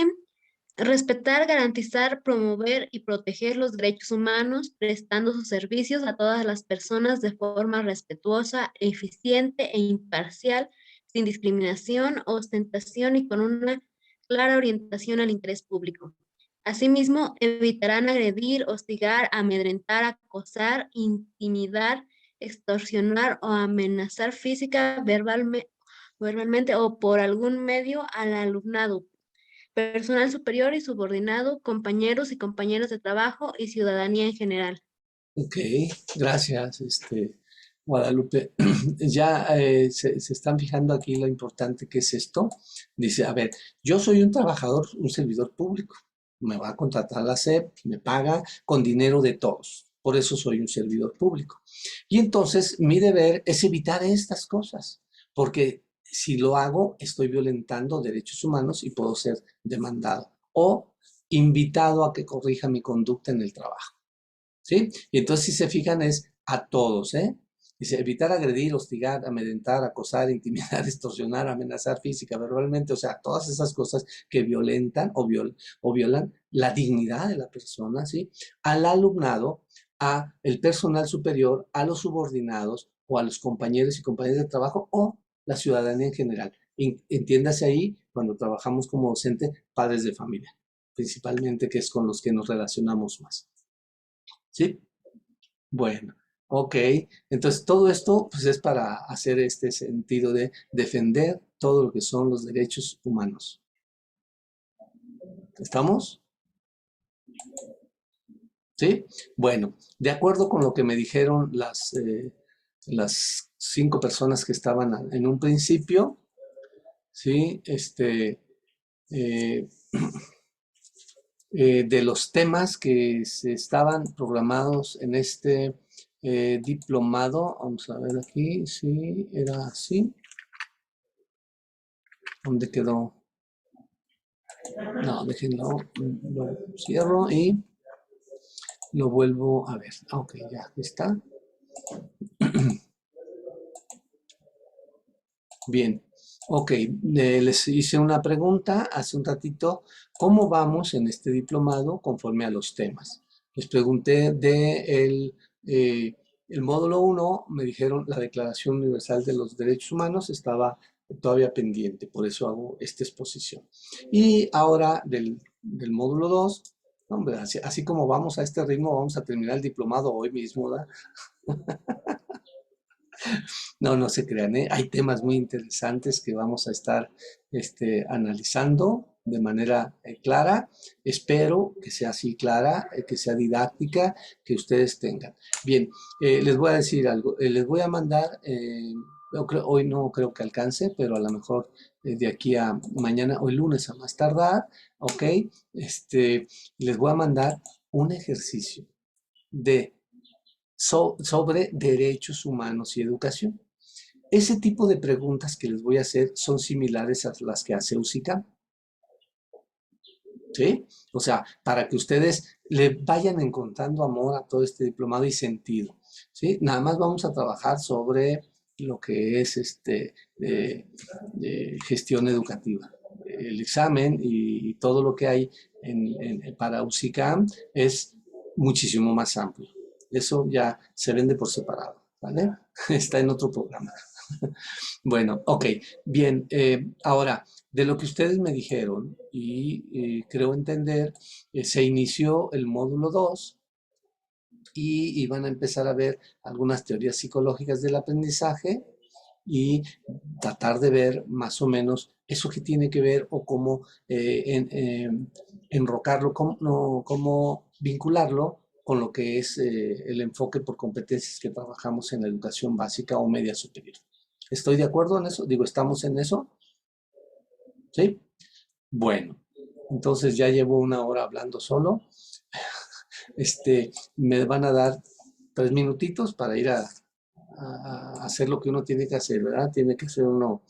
respetar, garantizar, promover y proteger los derechos humanos, prestando sus servicios a todas las personas de forma respetuosa, eficiente e imparcial, sin discriminación, ostentación y con una clara orientación al interés público. Asimismo, evitarán agredir, hostigar, amedrentar, acosar, intimidar, extorsionar o amenazar física, verbalmente o por algún medio al alumnado, personal superior y subordinado, compañeros y compañeras de trabajo y ciudadanía en general. Ok, gracias, Guadalupe. Ya se están fijando aquí lo importante que es esto. Dice, a ver, yo soy un trabajador, un servidor público. Me va a contratar la SEP, me paga con dinero de todos. Por eso soy un servidor público. Y entonces mi deber es evitar estas cosas, porque si lo hago, estoy violentando derechos humanos y puedo ser demandado o invitado a que corrija mi conducta en el trabajo. ¿Sí? Y entonces, si se fijan, es a todos, ¿eh? Dice, evitar agredir, hostigar, amedrentar, acosar, intimidar, extorsionar, amenazar física, verbalmente, o sea, todas esas cosas que violentan o violan la dignidad de la persona, ¿sí? Al alumnado, a el personal superior, a los subordinados o a los compañeros y compañeras de trabajo o la ciudadanía en general. Entiéndase ahí, cuando trabajamos como docente, padres de familia, principalmente, que es con los que nos relacionamos más. ¿Sí? Bueno, ok. Entonces, todo esto pues, es para hacer este sentido de defender todo lo que son los derechos humanos. ¿Estamos? ¿Sí? Bueno, de acuerdo con lo que me dijeron las 5 personas que estaban en un principio, ¿sí? De los temas que se estaban programados en este diplomado. Vamos a ver aquí, sí, era así. ¿Dónde quedó? No, déjenlo, lo cierro y lo vuelvo a ver. Ok, ya está. Bien, ok, les hice una pregunta hace un ratito, ¿cómo vamos en este diplomado conforme a los temas? Les pregunté el módulo 1, me dijeron la Declaración Universal de los Derechos Humanos estaba todavía pendiente, por eso hago esta exposición. Y ahora del módulo 2, hombre, así como vamos a este ritmo, vamos a terminar el diplomado hoy mismo, ¿verdad? No, no se crean, ¿eh? Hay temas muy interesantes que vamos a estar analizando de manera clara. Espero que sea así clara, que sea didáctica, que ustedes tengan. Bien, les voy a decir algo. Les voy a mandar, hoy no creo que alcance, pero a lo mejor de aquí a mañana o el lunes a más tardar, ¿ok? Les voy a mandar un ejercicio sobre derechos humanos y educación. Ese tipo de preguntas que les voy a hacer son similares a las que hace USICAM. ¿Sí? O sea, para que ustedes le vayan encontrando amor a todo este diplomado y sentido. ¿Sí? Nada más vamos a trabajar sobre lo que es gestión educativa. El examen y todo lo que hay para USICAM es muchísimo más amplio. Eso ya se vende por separado, ¿vale? Está en otro programa. Bueno, ok, bien. Ahora, de lo que ustedes me dijeron, y creo entender, se inició el módulo 2 y van a empezar a ver algunas teorías psicológicas del aprendizaje y tratar de ver más o menos eso que tiene que ver o cómo enrocarlo, cómo vincularlo con lo que es el enfoque por competencias que trabajamos en la educación básica o media superior. ¿Estoy de acuerdo en eso? Digo, ¿estamos en eso? ¿Sí? Bueno, entonces ya llevo 1 hora hablando solo. Me van a dar 3 minutitos para ir a hacer lo que uno tiene que hacer, ¿verdad? Tiene que ser uno,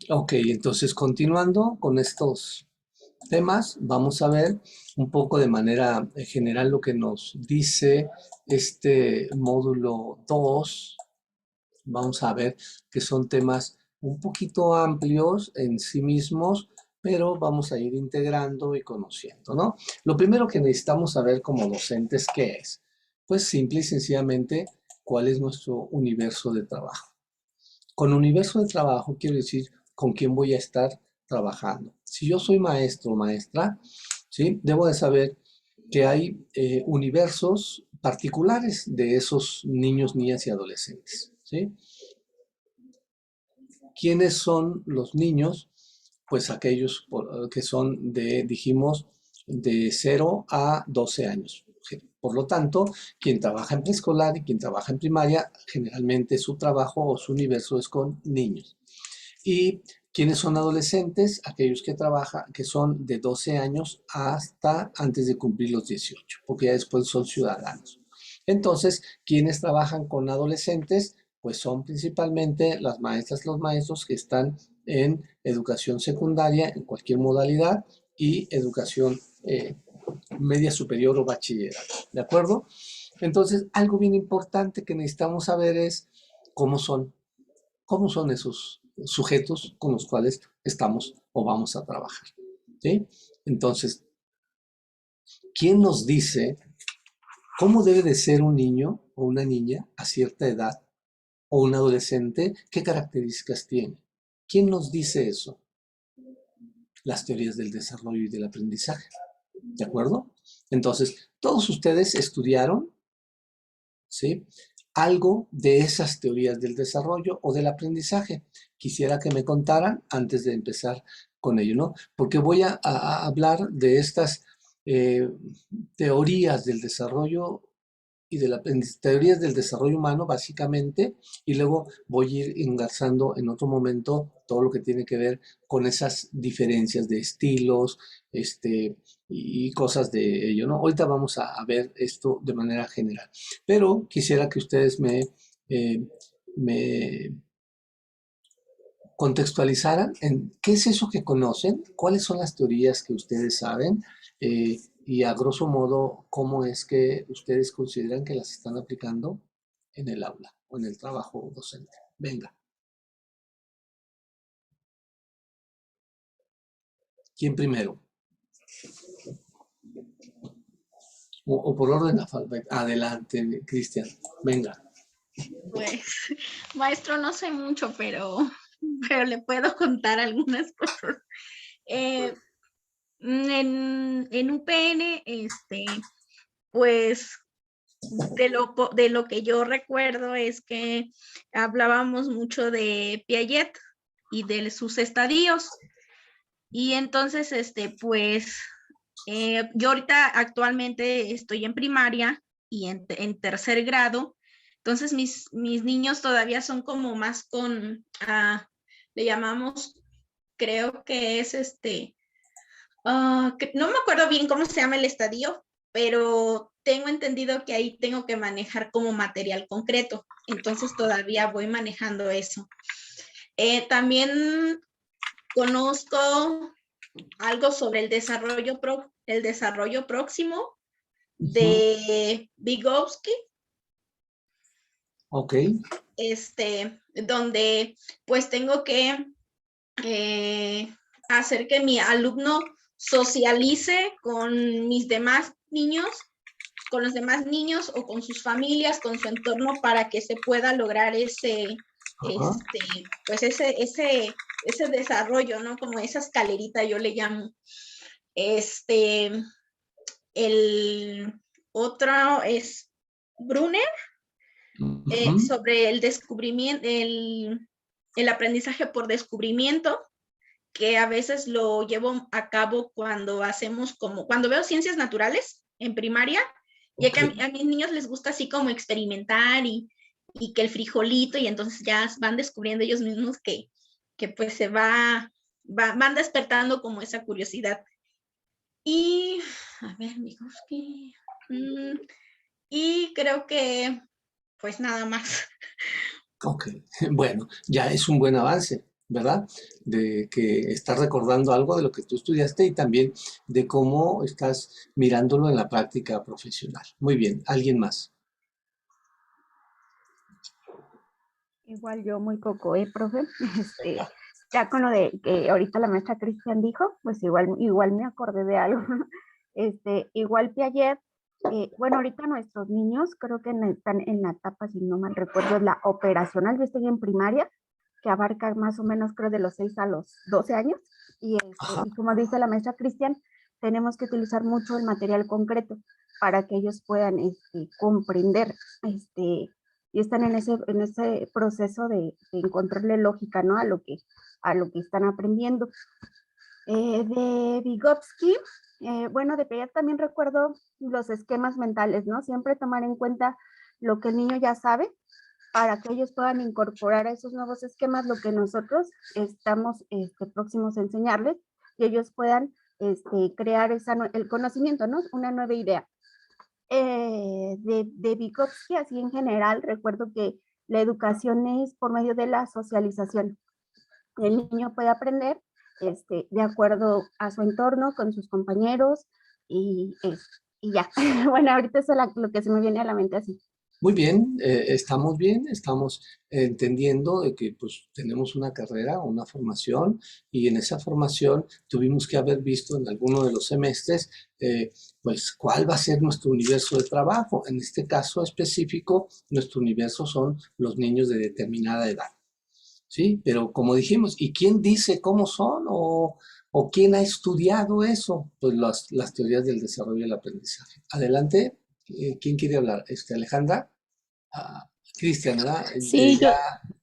Ok, entonces continuando con estos temas, vamos a ver un poco de manera general lo que nos dice este módulo 2. Vamos a ver que son temas un poquito amplios en sí mismos, pero vamos a ir integrando y conociendo, ¿no? Lo primero que necesitamos saber como docentes, ¿qué es? Pues simple y sencillamente, ¿cuál es nuestro universo de trabajo? Con universo de trabajo quiero decir con quién voy a estar trabajando. Si yo soy maestro o maestra, ¿sí? Debo de saber que hay universos particulares de esos niños, niñas y adolescentes, ¿sí? ¿Quiénes son los niños? Pues aquellos que son dijimos, de 0 a 12 años. Por lo tanto, quien trabaja en preescolar y quien trabaja en primaria, generalmente su trabajo o su universo es con niños. ¿Y quiénes son adolescentes? Aquellos que son de 12 años hasta antes de cumplir los 18, porque ya después son ciudadanos. Entonces, ¿quiénes trabajan con adolescentes? Pues son principalmente las maestras y los maestros que están en educación secundaria, en cualquier modalidad, y educación media superior o bachillerato, ¿de acuerdo? Entonces, algo bien importante que necesitamos saber es cómo son esos sujetos con los cuales estamos o vamos a trabajar, ¿sí? Entonces, ¿quién nos dice cómo debe de ser un niño o una niña a cierta edad o un adolescente? ¿Qué características tiene? ¿Quién nos dice eso? Las teorías del desarrollo y del aprendizaje, ¿de acuerdo? Entonces, todos ustedes estudiaron, ¿sí?, algo de esas teorías del desarrollo o del aprendizaje. Quisiera que me contaran antes de empezar con ello, ¿no? Porque voy a hablar de estas teorías del desarrollo y de las teorías del desarrollo humano, básicamente, y luego voy a ir engarzando en otro momento todo lo que tiene que ver con esas diferencias de estilos, y cosas de ello, ¿no? Ahorita vamos a ver esto de manera general, pero quisiera que ustedes me contextualizaran en qué es eso que conocen, cuáles son las teorías que ustedes saben y a grosso modo cómo es que ustedes consideran que las están aplicando en el aula o en el trabajo docente. Venga. ¿Quién primero? O por orden alfabético. Adelante, Cristian. Venga. Pues, maestro, no sé mucho, pero le puedo contar algunas cosas. En UPN, pues, de lo que yo recuerdo es que hablábamos mucho de Piaget y de sus estadios. Y entonces, pues, yo ahorita actualmente estoy en primaria y en tercer grado. Entonces, mis niños todavía son como más con, le llamamos, creo que es no me acuerdo bien cómo se llama el estadio, pero tengo entendido que ahí tengo que manejar como material concreto. Entonces, todavía voy manejando eso. También conozco algo sobre el desarrollo próximo de Vygotsky. Ok. Donde pues tengo que hacer que mi alumno socialice con mis demás niños, con los demás niños o con sus familias, con su entorno, para que se pueda lograr ese desarrollo, ¿no? Como esa escalerita yo le llamo. El otro es Brunner, sobre el descubrimiento, el aprendizaje por descubrimiento, que a veces lo llevo a cabo cuando veo ciencias naturales en primaria, ya que a mis niños les gusta así como experimentar y que el frijolito, y entonces ya van descubriendo ellos mismos que pues se van despertando como esa curiosidad. Y, a ver, Vygotsky, y creo que pues nada más. Ok, bueno, ya es un buen avance, ¿verdad? De que estás recordando algo de lo que tú estudiaste y también de cómo estás mirándolo en la práctica profesional. Muy bien, ¿alguien más? Igual yo muy poco, profe. Ya con lo de que ahorita la maestra Cristian dijo, pues igual me acordé de algo. Igual Piaget, bueno, ahorita nuestros niños creo que están en la etapa, si no mal recuerdo, es la operacional. Yo estoy en primaria, que abarca más o menos creo de los 6 a los 12 años. Y como dice la maestra Cristian, tenemos que utilizar mucho el material concreto para que ellos puedan comprender y están en ese proceso de encontrarle lógica, ¿no? a lo que están aprendiendo. De Vygotsky, bueno, de Piaget también recuerdo los esquemas mentales, ¿no? Siempre tomar en cuenta lo que el niño ya sabe para que ellos puedan incorporar a esos nuevos esquemas lo que nosotros estamos próximos a enseñarles y ellos puedan crear el conocimiento, ¿no? Una nueva idea. De Vygotsky, así en general, recuerdo que la educación es por medio de la socialización. El niño puede aprender de acuerdo a su entorno, con sus compañeros y ya. Bueno, ahorita eso es lo que se me viene a la mente así. Muy bien, estamos entendiendo de que pues tenemos una carrera, una formación, y en esa formación tuvimos que haber visto en alguno de los semestres pues cuál va a ser nuestro universo de trabajo. En este caso específico, nuestro universo son los niños de determinada edad, ¿sí? Pero como dijimos, ¿y quién dice cómo son o quién ha estudiado eso? Pues las teorías del desarrollo del aprendizaje. Adelante. ¿Quién quiere hablar? Alejandra. Cristian, ¿verdad? Sí, Ya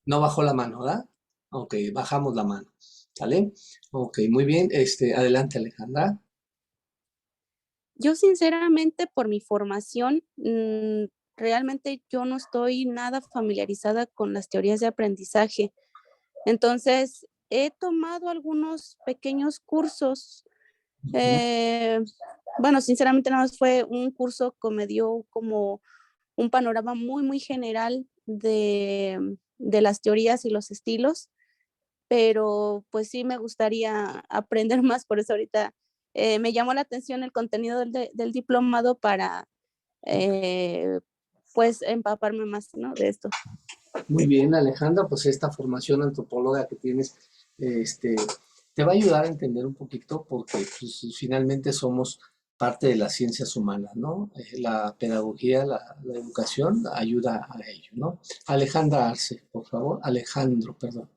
no bajó la mano, ¿verdad? Ok, bajamos la mano. ¿Vale? Ok, muy bien. Adelante, Alejandra. yo sinceramente por mi formación, realmente yo no estoy nada familiarizada con las teorías de aprendizaje. Entonces, he tomado algunos pequeños cursos. Bueno, sinceramente nada más fue un curso que me dio como un panorama muy, muy general de las teorías y los estilos, pero pues sí me gustaría aprender más, por eso ahorita me llamó la atención el contenido del diplomado para pues empaparme más, ¿no? De esto. Muy bien, Alejandra, pues esta formación antropóloga que tienes, te va a ayudar a entender un poquito porque pues, finalmente somos parte de las ciencias humanas, ¿no? La pedagogía, la educación ayuda a ello, ¿no? Alejandra Arce, por favor. Alejandro, perdón.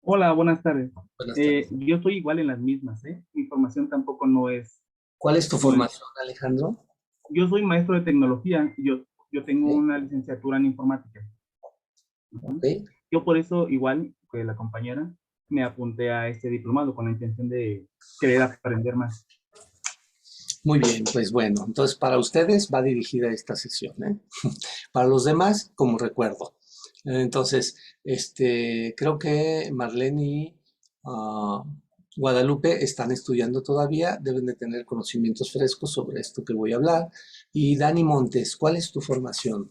Hola, buenas tardes. Buenas tardes. Yo estoy igual en las mismas, ¿eh? Mi formación tampoco no es... ¿Cuál es tu formación, Alejandro? Yo soy maestro de tecnología. Yo tengo Ok. una licenciatura en informática. Ok. Yo por eso, igual que la compañera, me apunté a este diplomado con la intención de querer aprender más. Muy bien, pues bueno, entonces para ustedes va dirigida esta sesión, ¿eh? Para los demás, como recuerdo. Entonces, creo que Marlene y Guadalupe están estudiando todavía, deben de tener conocimientos frescos sobre esto que voy a hablar. Y Dani Montes, ¿cuál es tu formación?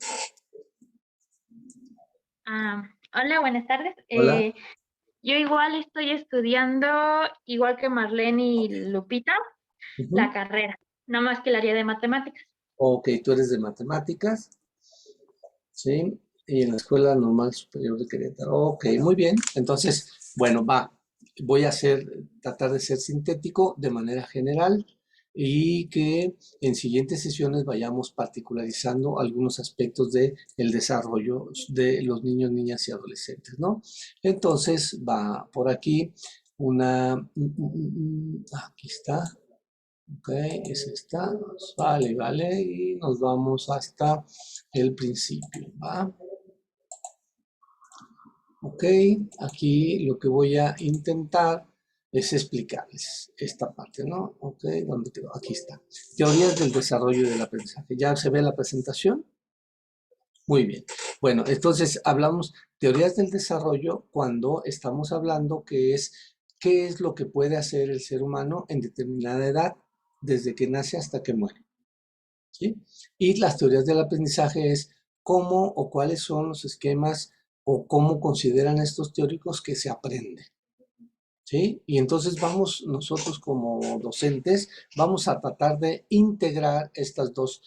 Hola, buenas tardes. Hola. Yo igual estoy estudiando, igual que Marlene y Lupita, la carrera, no más que el área de matemáticas. Ok, tú eres de matemáticas, ¿sí? Y en la Escuela Normal Superior de Querétaro. Ok, muy bien. Entonces, bueno, voy a tratar de ser sintético de manera general y que en siguientes sesiones vayamos particularizando algunos aspectos del desarrollo de los niños, niñas y adolescentes, ¿no? Entonces, va por aquí aquí está. Ok, es esta. Vale, y nos vamos hasta el principio, ¿va? Ok, aquí lo que voy a intentar es explicarles esta parte, ¿no? Ok, ¿dónde quedó? Aquí está. Teorías del desarrollo del aprendizaje. ¿Ya se ve la presentación? Muy bien. Bueno, entonces hablamos teorías del desarrollo cuando estamos hablando qué es lo que puede hacer el ser humano en determinada edad, desde que nace hasta que muere. ¿Sí? Y las teorías del aprendizaje es cómo o cuáles son los esquemas o cómo consideran estos teóricos que se aprende. ¿Sí? Y entonces nosotros como docentes, vamos a tratar de integrar estos dos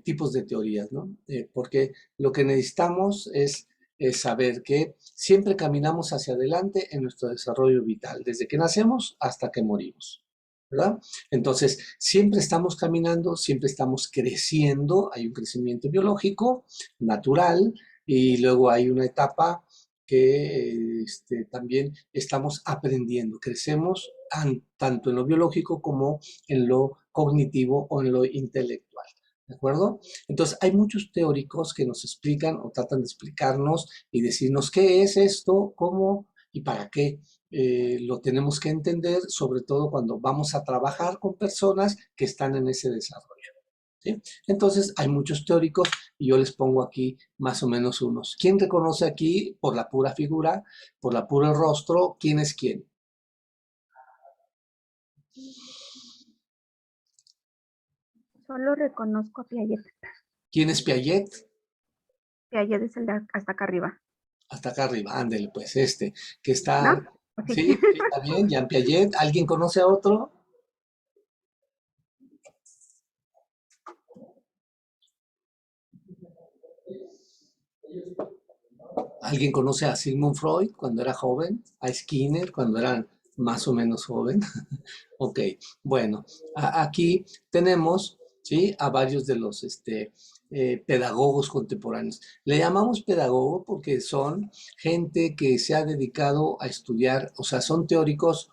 tipos de teorías, ¿no? Porque lo que necesitamos es saber que siempre caminamos hacia adelante en nuestro desarrollo vital, desde que nacemos hasta que morimos. ¿Verdad? Entonces, siempre estamos caminando, siempre estamos creciendo, hay un crecimiento biológico, natural, y luego hay una etapa que también estamos aprendiendo, crecemos tanto en lo biológico como en lo cognitivo o en lo intelectual. ¿De acuerdo? Entonces, hay muchos teóricos que nos explican o tratan de explicarnos y decirnos qué es esto, cómo y para qué. Lo tenemos que entender, sobre todo cuando vamos a trabajar con personas que están en ese desarrollo. ¿Sí? Entonces, hay muchos teóricos y yo les pongo aquí más o menos unos. ¿Quién reconoce aquí, por la pura figura, por la pura rostro, quién es quién? Solo reconozco a Piaget. ¿Quién es Piaget? Piaget es el de hasta acá arriba. Hasta acá arriba, ándele, pues que está... ¿No? Sí, sí, está bien, Jean Piaget. ¿Alguien conoce a otro? ¿Alguien conoce a Sigmund Freud cuando era joven? ¿A Skinner cuando era más o menos joven? Ok, bueno, aquí tenemos, ¿sí? A varios de los pedagogos contemporáneos. Le llamamos pedagogo porque son gente que se ha dedicado a estudiar, o sea, son teóricos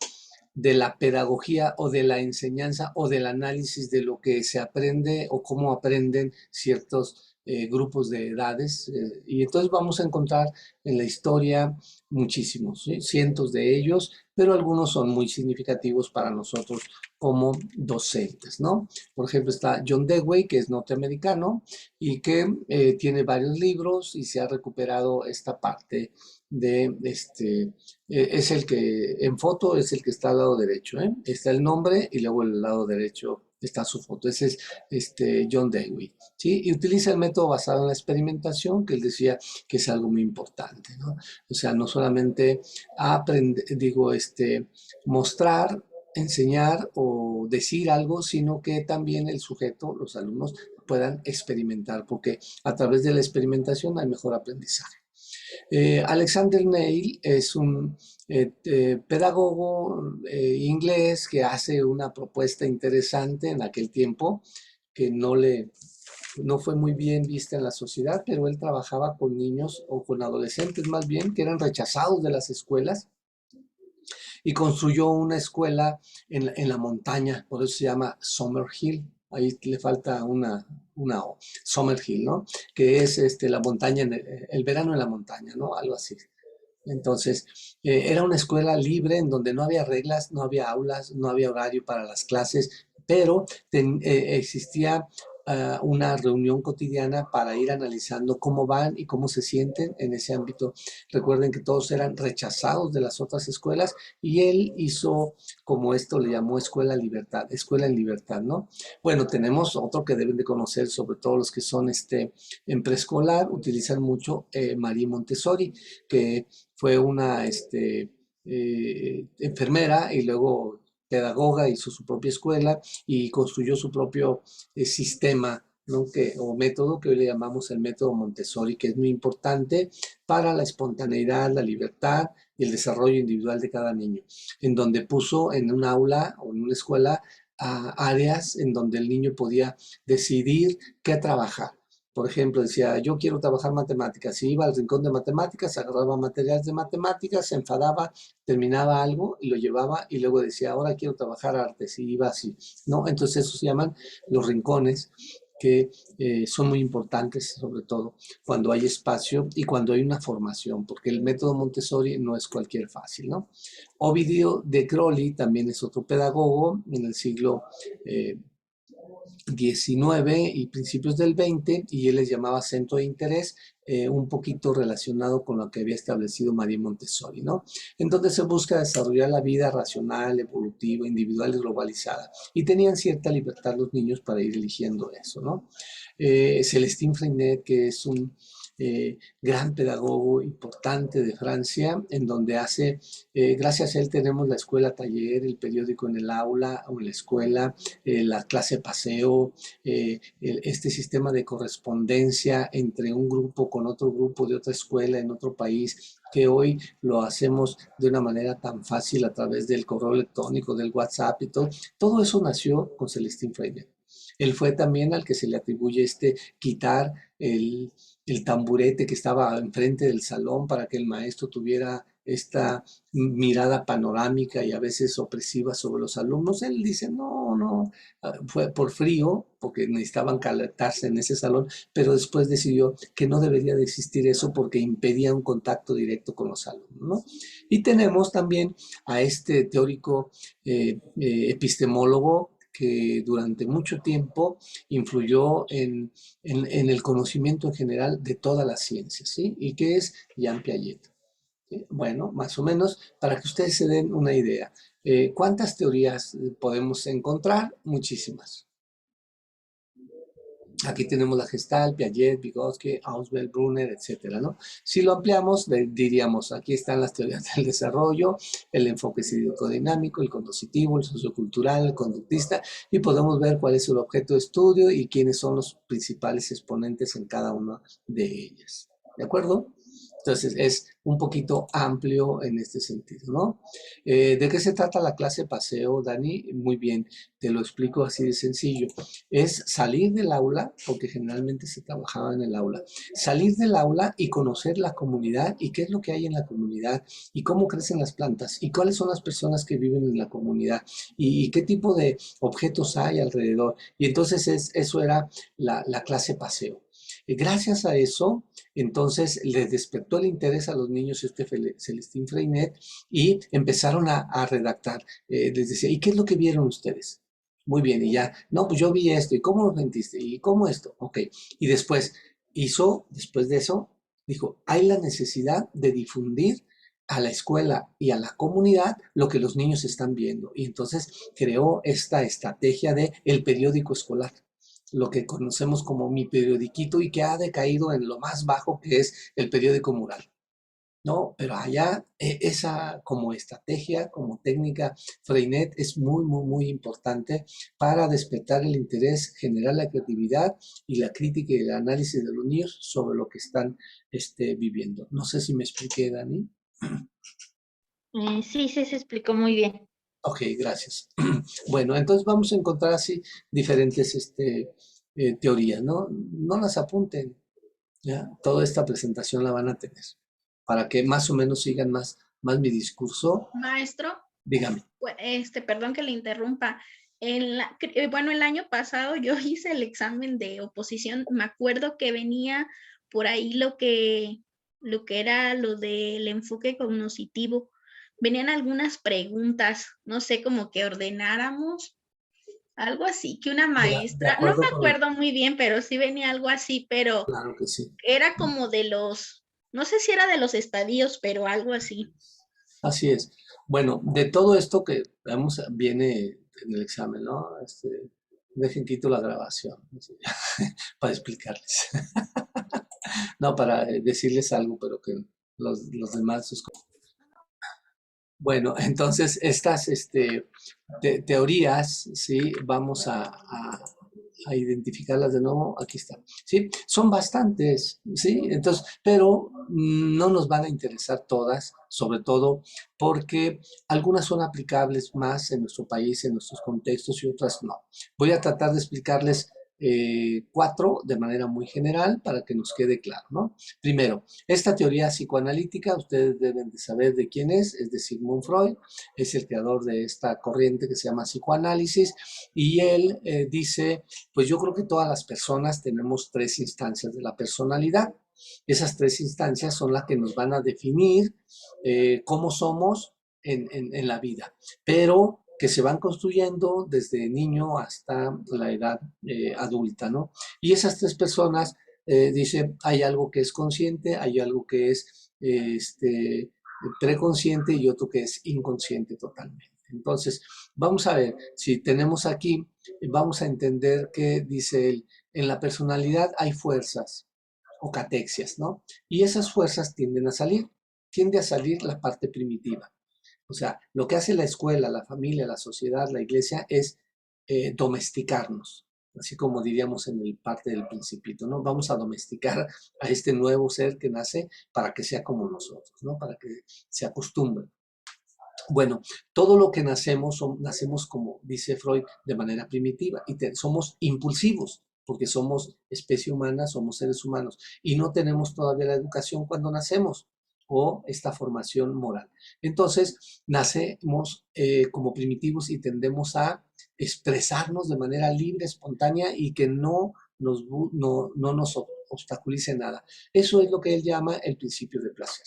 de la pedagogía o de la enseñanza o del análisis de lo que se aprende o cómo aprenden ciertos grupos de edades. Y entonces vamos a encontrar en la historia muchísimos, ¿sí? Cientos de ellos, pero algunos son muy significativos para nosotros como docentes, ¿no? Por ejemplo, está John Dewey, que es norteamericano y que tiene varios libros y se ha recuperado esta parte es el que, en foto es el que está al lado derecho, ¿eh? Está el nombre y luego al lado derecho está su foto. Ese es John Dewey, ¿sí? Y utiliza el método basado en la experimentación, que él decía que es algo muy importante, ¿no? O sea, no solamente mostrar, enseñar o decir algo, sino que también el sujeto, los alumnos, puedan experimentar, porque a través de la experimentación hay mejor aprendizaje. Alexander Neil es un pedagogo inglés que hace una propuesta interesante en aquel tiempo que no fue muy bien vista en la sociedad, pero él trabajaba con niños o con adolescentes más bien que eran rechazados de las escuelas y construyó una escuela en la montaña, por eso se llama Summerhill. Ahí le falta una O, Summerhill, ¿no? Que es la montaña, el verano en la montaña, ¿no? Algo así. Entonces, era una escuela libre en donde no había reglas, no había aulas, no había horario para las clases, pero existía una reunión cotidiana para ir analizando cómo van y cómo se sienten en ese ámbito. Recuerden que todos eran rechazados de las otras escuelas y él hizo, como esto le llamó escuela en libertad, ¿no? Bueno, tenemos otro que deben de conocer, sobre todo los que son en preescolar, utilizan mucho María Montessori, que fue una enfermera y luego pedagoga, hizo su propia escuela y construyó su propio sistema, ¿no? O método que hoy le llamamos el método Montessori, que es muy importante para la espontaneidad, la libertad y el desarrollo individual de cada niño, en donde puso en un aula o en una escuela áreas en donde el niño podía decidir qué trabajar. Por ejemplo, decía, yo quiero trabajar matemáticas. Y iba al rincón de matemáticas, agarraba materiales de matemáticas, se enfadaba, terminaba algo y lo llevaba y luego decía, ahora quiero trabajar artes. Y iba así, ¿no? Entonces, eso se llaman los rincones, que son muy importantes, sobre todo cuando hay espacio y cuando hay una formación, porque el método Montessori no es cualquier fácil, ¿no? Ovidio de Crowley también es otro pedagogo en el siglo 19 y principios del 20, y él les llamaba centro de interés, un poquito relacionado con lo que había establecido María Montessori, ¿no? Entonces se busca desarrollar la vida racional, evolutiva, individual y globalizada. Y tenían cierta libertad los niños para ir eligiendo eso, ¿no? Celestin Freinet, que es un gran pedagogo importante de Francia, en donde gracias a él tenemos la escuela taller, el periódico en el aula o en la escuela, la clase paseo, este sistema de correspondencia entre un grupo con otro grupo de otra escuela en otro país, que hoy lo hacemos de una manera tan fácil a través del correo electrónico, del WhatsApp y todo. Todo eso nació con Celestin Freinet. Él fue también al que se le atribuye quitar el tamburete que estaba enfrente del salón para que el maestro tuviera esta mirada panorámica y a veces opresiva sobre los alumnos. Él dice, no, fue por frío, porque necesitaban calentarse en ese salón, pero después decidió que no debería de existir eso porque impedía un contacto directo con los alumnos, ¿no? Y tenemos también a este teórico epistemólogo que durante mucho tiempo influyó en el conocimiento en general de todas las ciencias, ¿sí? Y que es Jean Piaget. Bueno, más o menos, para que ustedes se den una idea. ¿Cuántas teorías podemos encontrar? Muchísimas. Aquí tenemos la Gestalt, Piaget, Vygotsky, Ausubel, Brunner, etcétera, ¿no? Si lo ampliamos, diríamos, aquí están las teorías del desarrollo, el enfoque psicodinámico, el cognitivo, el sociocultural, el conductista, y podemos ver cuál es el objeto de estudio y quiénes son los principales exponentes en cada una de ellas. ¿De acuerdo? Entonces, es un poquito amplio en este sentido, ¿no? ¿De qué se trata la clase paseo, Dani? Muy bien, te lo explico así de sencillo. Es salir del aula, porque generalmente se trabajaba en el aula, salir del aula y conocer la comunidad y qué es lo que hay en la comunidad y cómo crecen las plantas y cuáles son las personas que viven en la comunidad y qué tipo de objetos hay alrededor. Y entonces eso era la clase paseo. Gracias a eso, entonces les despertó el interés a los niños Celestin Freinet y empezaron a redactar. Les decía, ¿y qué es lo que vieron ustedes? Muy bien, y ya, no, pues yo vi esto, ¿y cómo lo sentiste? ¿Y cómo esto? Ok, y después de eso, dijo, hay la necesidad de difundir a la escuela y a la comunidad lo que los niños están viendo. Y entonces creó esta estrategia de el periódico escolar, lo que conocemos como Mi Periodiquito, y que ha decaído en lo más bajo, que es el periódico mural. No, pero allá esa como estrategia, como técnica, Freinet es muy, muy, muy importante para despertar el interés, generar la creatividad y la crítica y el análisis de los niños sobre lo que están viviendo. No sé si me expliqué, Dani. Sí, se explicó muy bien. Ok, gracias. Bueno, entonces vamos a encontrar así diferentes teorías, ¿no? No las apunten, ¿ya? Toda esta presentación la van a tener, para que más o menos sigan más mi discurso. Maestro, Dígame. perdón que le interrumpa. Bueno, el año pasado yo hice el examen de oposición. Me acuerdo que venía por ahí lo que era lo del enfoque cognitivo. Venían algunas preguntas, no sé, como que ordenáramos, algo así, que una maestra, no me acuerdo muy bien, pero sí venía algo así, pero claro que sí. Era como de los, no sé si era de los estadios, pero algo así. Así es. Bueno, de todo esto que vemos viene en el examen, ¿no? Dejen quito la grabación para explicarles. No, para decirles algo, pero que los demás... Bueno, entonces estas teorías, ¿sí? Vamos a identificarlas de nuevo. Aquí están, ¿sí? Son bastantes, ¿sí? Entonces, pero no nos van a interesar todas, sobre todo porque algunas son aplicables más en nuestro país, en nuestros contextos, y otras no. Voy a tratar de explicarles 4 de manera muy general para que nos quede claro, ¿no? Primero, esta teoría psicoanalítica, ustedes deben de saber de quién es de Sigmund Freud, es el creador de esta corriente que se llama psicoanálisis, y él dice, pues yo creo que todas las personas tenemos 3 instancias de la personalidad. Esas 3 instancias son las que nos van a definir cómo somos en la vida, pero que se van construyendo desde niño hasta la edad adulta, ¿no? Y esas 3 personas, dice, hay algo que es consciente, hay algo que es preconsciente y otro que es inconsciente totalmente. Entonces, vamos a ver, si tenemos aquí, vamos a entender que dice él, en la personalidad hay fuerzas o catexias, ¿no? Y esas fuerzas tiende a salir la parte primitiva. O sea, lo que hace la escuela, la familia, la sociedad, la iglesia es domesticarnos, así como diríamos en el parte del Principito, ¿no? Vamos a domesticar a este nuevo ser que nace para que sea como nosotros, ¿no? Para que se acostumbre. Bueno, todo lo que nacemos como dice Freud, de manera primitiva, y somos impulsivos, porque somos especie humana, somos seres humanos, y no tenemos todavía la educación cuando nacemos, o esta formación moral. Entonces, nacemos como primitivos y tendemos a expresarnos de manera libre, espontánea, y que no nos obstaculice nada. Eso es lo que él llama el principio de placer,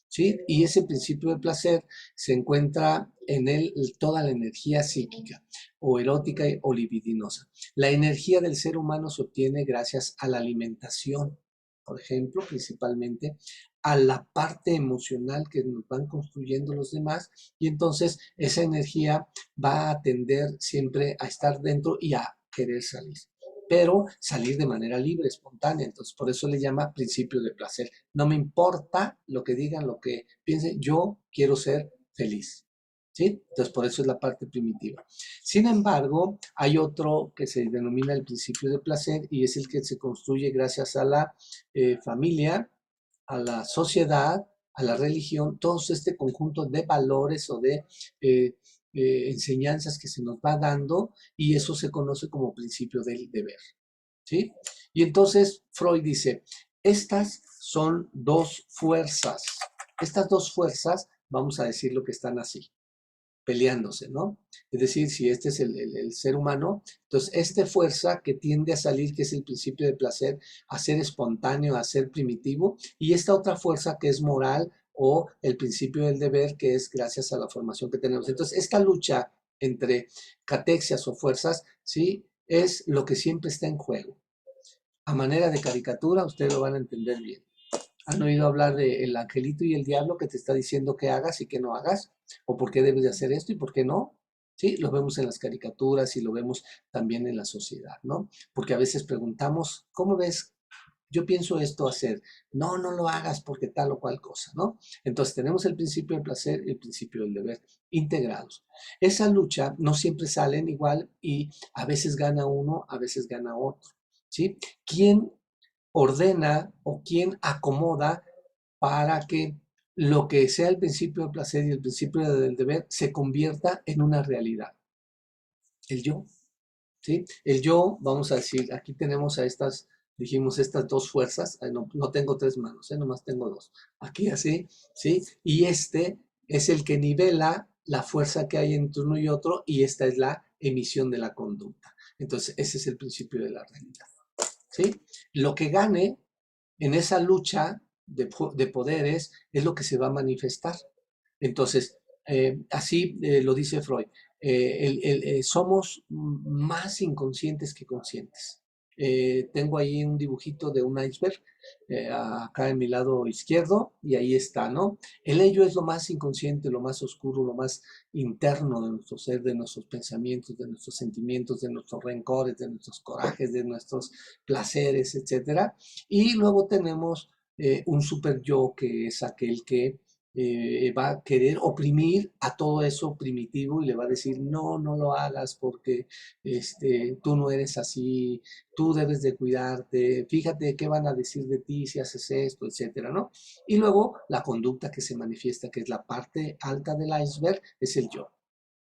¿sí? Y ese principio de placer se encuentra en él toda la energía psíquica, o erótica o libidinosa. La energía del ser humano se obtiene gracias a la alimentación, por ejemplo, principalmente a la parte emocional que nos van construyendo los demás, y entonces esa energía va a tender siempre a estar dentro y a querer salir, pero salir de manera libre, espontánea. Entonces, por eso le llama principio de placer. No me importa lo que digan, lo que piensen, yo quiero ser feliz, ¿sí? Entonces, por eso es la parte primitiva. Sin embargo, hay otro que se denomina el principio de placer, y es el que se construye gracias a la familia, a la sociedad, a la religión, todo este conjunto de valores o de enseñanzas que se nos va dando, y eso se conoce como principio del deber, ¿sí? Y entonces Freud dice, estas son 2 fuerzas. Estas 2 fuerzas, vamos a decir lo que están así, peleándose, ¿no? Es decir, si este es el ser humano, entonces esta fuerza que tiende a salir, que es el principio de placer, a ser espontáneo, a ser primitivo, y esta otra fuerza que es moral, o el principio del deber, que es gracias a la formación que tenemos. Entonces, esta lucha entre catexias o fuerzas, ¿sí? Es lo que siempre está en juego. A manera de caricatura, ustedes lo van a entender bien. ¿Han oído hablar del angelito y el diablo que te está diciendo qué hagas y qué no hagas? ¿O por qué debes de hacer esto y por qué no? Sí, lo vemos en las caricaturas y lo vemos también en la sociedad, ¿no? Porque a veces preguntamos, ¿cómo ves? Yo pienso esto hacer. No, no lo hagas porque tal o cual cosa, ¿no? Entonces tenemos el principio del placer y el principio del deber integrados. Esa lucha no siempre salen igual y a veces gana uno, a veces gana otro, ¿sí? ¿Quién ordena o quién acomoda para que lo que sea el principio del placer y el principio del deber se convierta en una realidad? El yo, ¿sí? El yo, vamos a decir, aquí tenemos a estas, dijimos, estas dos fuerzas, no tengo tres manos, nomás tengo dos, aquí así, ¿sí? Y este es el que nivela la fuerza que hay entre uno y otro y esta es la emisión de la conducta. Entonces, ese es el principio de la realidad, ¿sí? Lo que gane en esa lucha de poderes es lo que se va a manifestar. Entonces, así lo dice Freud, somos más inconscientes que conscientes. Tengo ahí un dibujito de un iceberg, acá en mi lado izquierdo, y ahí está, ¿no? El ello es lo más inconsciente, lo más oscuro, lo más interno de nuestro ser, de nuestros pensamientos, de nuestros sentimientos, de nuestros rencores, de nuestros corajes, de nuestros placeres, etcétera. Y luego tenemos un super yo, que es aquel que va a querer oprimir a todo eso primitivo y le va a decir, no, no lo hagas porque tú no eres así, tú debes de cuidarte, fíjate qué van a decir de ti si haces esto, etcétera, ¿no? Y luego la conducta que se manifiesta, que es la parte alta del iceberg, es el yo.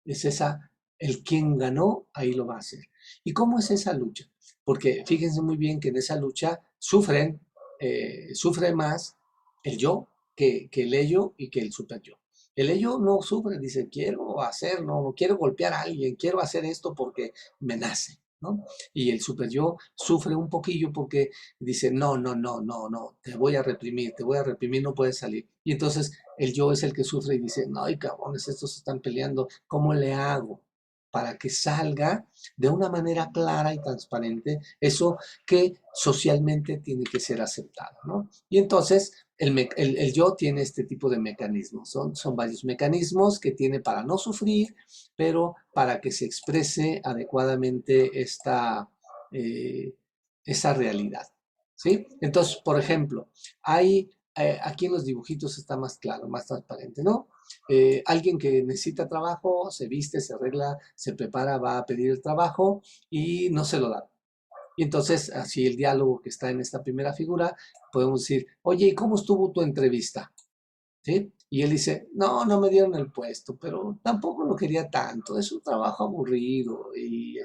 Es esa, el quien ganó, ahí lo va a hacer. ¿Y cómo es esa lucha? Porque fíjense muy bien que en esa lucha sufre más el yo que el ello y que el super yo. El ello no sufre, dice, quiero hacer, no quiero golpear a alguien, quiero hacer esto porque me nace, ¿no? Y el super yo sufre un poquillo porque dice, no, te voy a reprimir, no puedes salir. Y entonces el yo es el que sufre y dice, no, ay, cabrones, estos se están peleando, ¿cómo le hago para que salga de una manera clara y transparente eso que socialmente tiene que ser aceptado, ¿no? Y entonces el yo tiene este tipo de mecanismos, son varios mecanismos que tiene para no sufrir, pero para que se exprese adecuadamente esa realidad, ¿sí? Entonces, por ejemplo, hay, aquí en los dibujitos está más claro, más transparente, ¿no? Alguien que necesita trabajo, se viste, se arregla, se prepara, va a pedir el trabajo y no se lo dan. Y entonces, así el diálogo que está en esta primera figura, podemos decir, oye, ¿y cómo estuvo tu entrevista? ¿Sí? Y él dice, no me dieron el puesto, pero tampoco lo quería tanto, es un trabajo aburrido y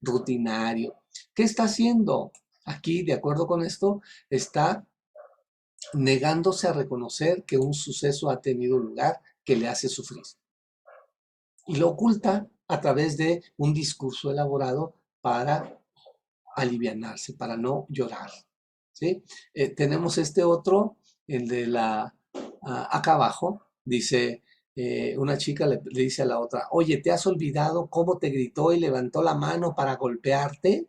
rutinario. ¿Qué está haciendo? Aquí, de acuerdo con esto, está negándose a reconocer que un suceso ha tenido lugar que le hace sufrir. Y lo oculta a través de un discurso elaborado para alivianarse, para no llorar, ¿sí? Tenemos este otro, el de acá abajo, dice, una chica le dice a la otra, oye, ¿te has olvidado cómo te gritó y levantó la mano para golpearte?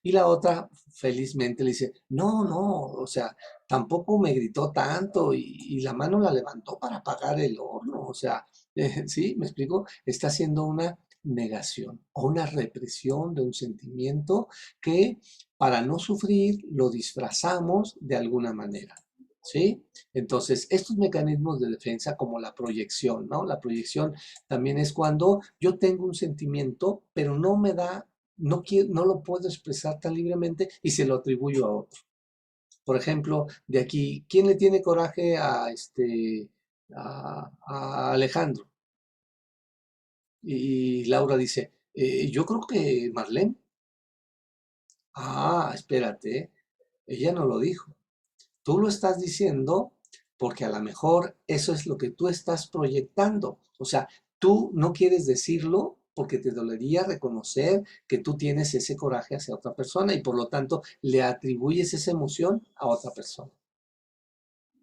Y la otra felizmente le dice, no, o sea, tampoco me gritó tanto y la mano la levantó para apagar el horno, o sea, ¿sí? ¿Me explico? Está haciendo una negación o una represión de un sentimiento que para no sufrir lo disfrazamos de alguna manera, ¿sí? Entonces, estos mecanismos de defensa como la proyección, ¿no? La proyección también es cuando yo tengo un sentimiento, pero no me da, no lo puedo expresar tan libremente y se lo atribuyo a otro. Por ejemplo, de aquí, ¿quién le tiene coraje a Alejandro? Y Laura dice, yo creo que Marlene. Ah, espérate, ella no lo dijo. Tú lo estás diciendo porque a lo mejor eso es lo que tú estás proyectando. O sea, tú no quieres decirlo porque te dolería reconocer que tú tienes ese coraje hacia otra persona y por lo tanto le atribuyes esa emoción a otra persona.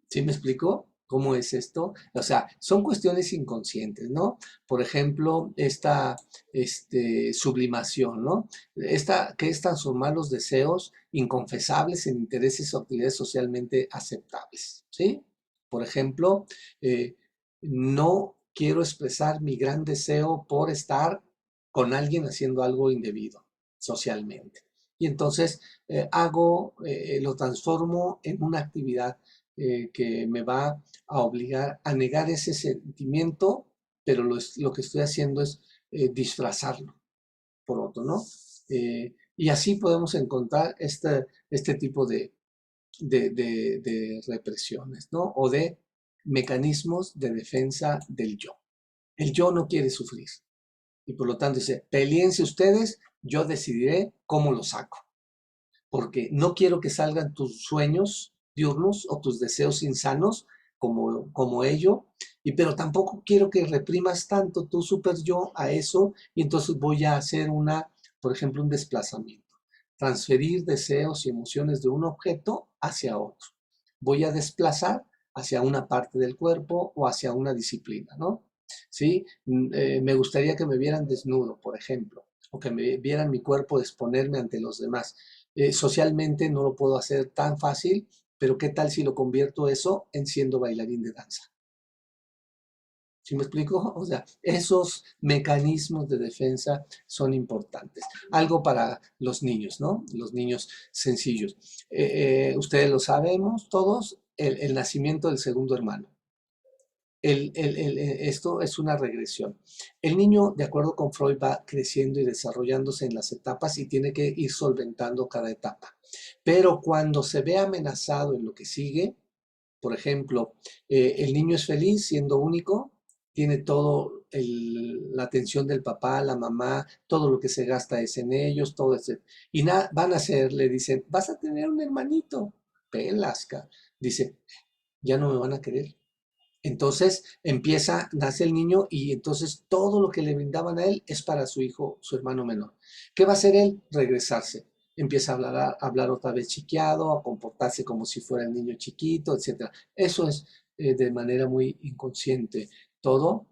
¿Sí me explico? ¿Cómo es esto? O sea, son cuestiones inconscientes, ¿no? Por ejemplo, esta sublimación, ¿no? Que es transformar los deseos inconfesables en intereses o actividades socialmente aceptables, ¿sí? Por ejemplo, no quiero expresar mi gran deseo por estar con alguien haciendo algo indebido socialmente. Y entonces lo transformo en una actividad que me va a obligar a negar ese sentimiento, pero lo que estoy haciendo es disfrazarlo por otro, ¿no? Y así podemos encontrar este tipo de represiones, ¿no? O de mecanismos de defensa del yo. El yo no quiere sufrir. Y por lo tanto dice, peleense ustedes, yo decidiré cómo lo saco. Porque no quiero que salgan tus sueños diurnos o tus deseos insanos como ello, pero tampoco quiero que reprimas tanto tu super yo a eso, y entonces voy a hacer por ejemplo, un desplazamiento. Transferir deseos y emociones de un objeto hacia otro. Voy a desplazar hacia una parte del cuerpo o hacia una disciplina, ¿no? ¿Sí? Me gustaría que me vieran desnudo, por ejemplo, o que me vieran mi cuerpo exponerme ante los demás. Socialmente no lo puedo hacer tan fácil, pero ¿qué tal si lo convierto eso en siendo bailarín de danza? ¿Sí me explico? O sea, esos mecanismos de defensa son importantes. Algo para los niños, ¿no? Los niños sencillos. Ustedes lo sabemos todos, el nacimiento del segundo hermano. Esto es una regresión. El niño, de acuerdo con Freud, va creciendo y desarrollándose en las etapas y tiene que ir solventando cada etapa. Pero cuando se ve amenazado en lo que sigue, por ejemplo, el niño es feliz siendo único, tiene todo la atención del papá, la mamá, todo lo que se gasta es en ellos, todo ese. Y van a hacer, le dicen, vas a tener un hermanito, pelasca. Dice, ya no me van a querer. Entonces nace el niño y entonces todo lo que le brindaban a él es para su hijo, su hermano menor. ¿Qué va a hacer él? Regresarse. Empieza a hablar otra vez chiqueado, a comportarse como si fuera el niño chiquito, etc. Eso es de manera muy inconsciente. Todo,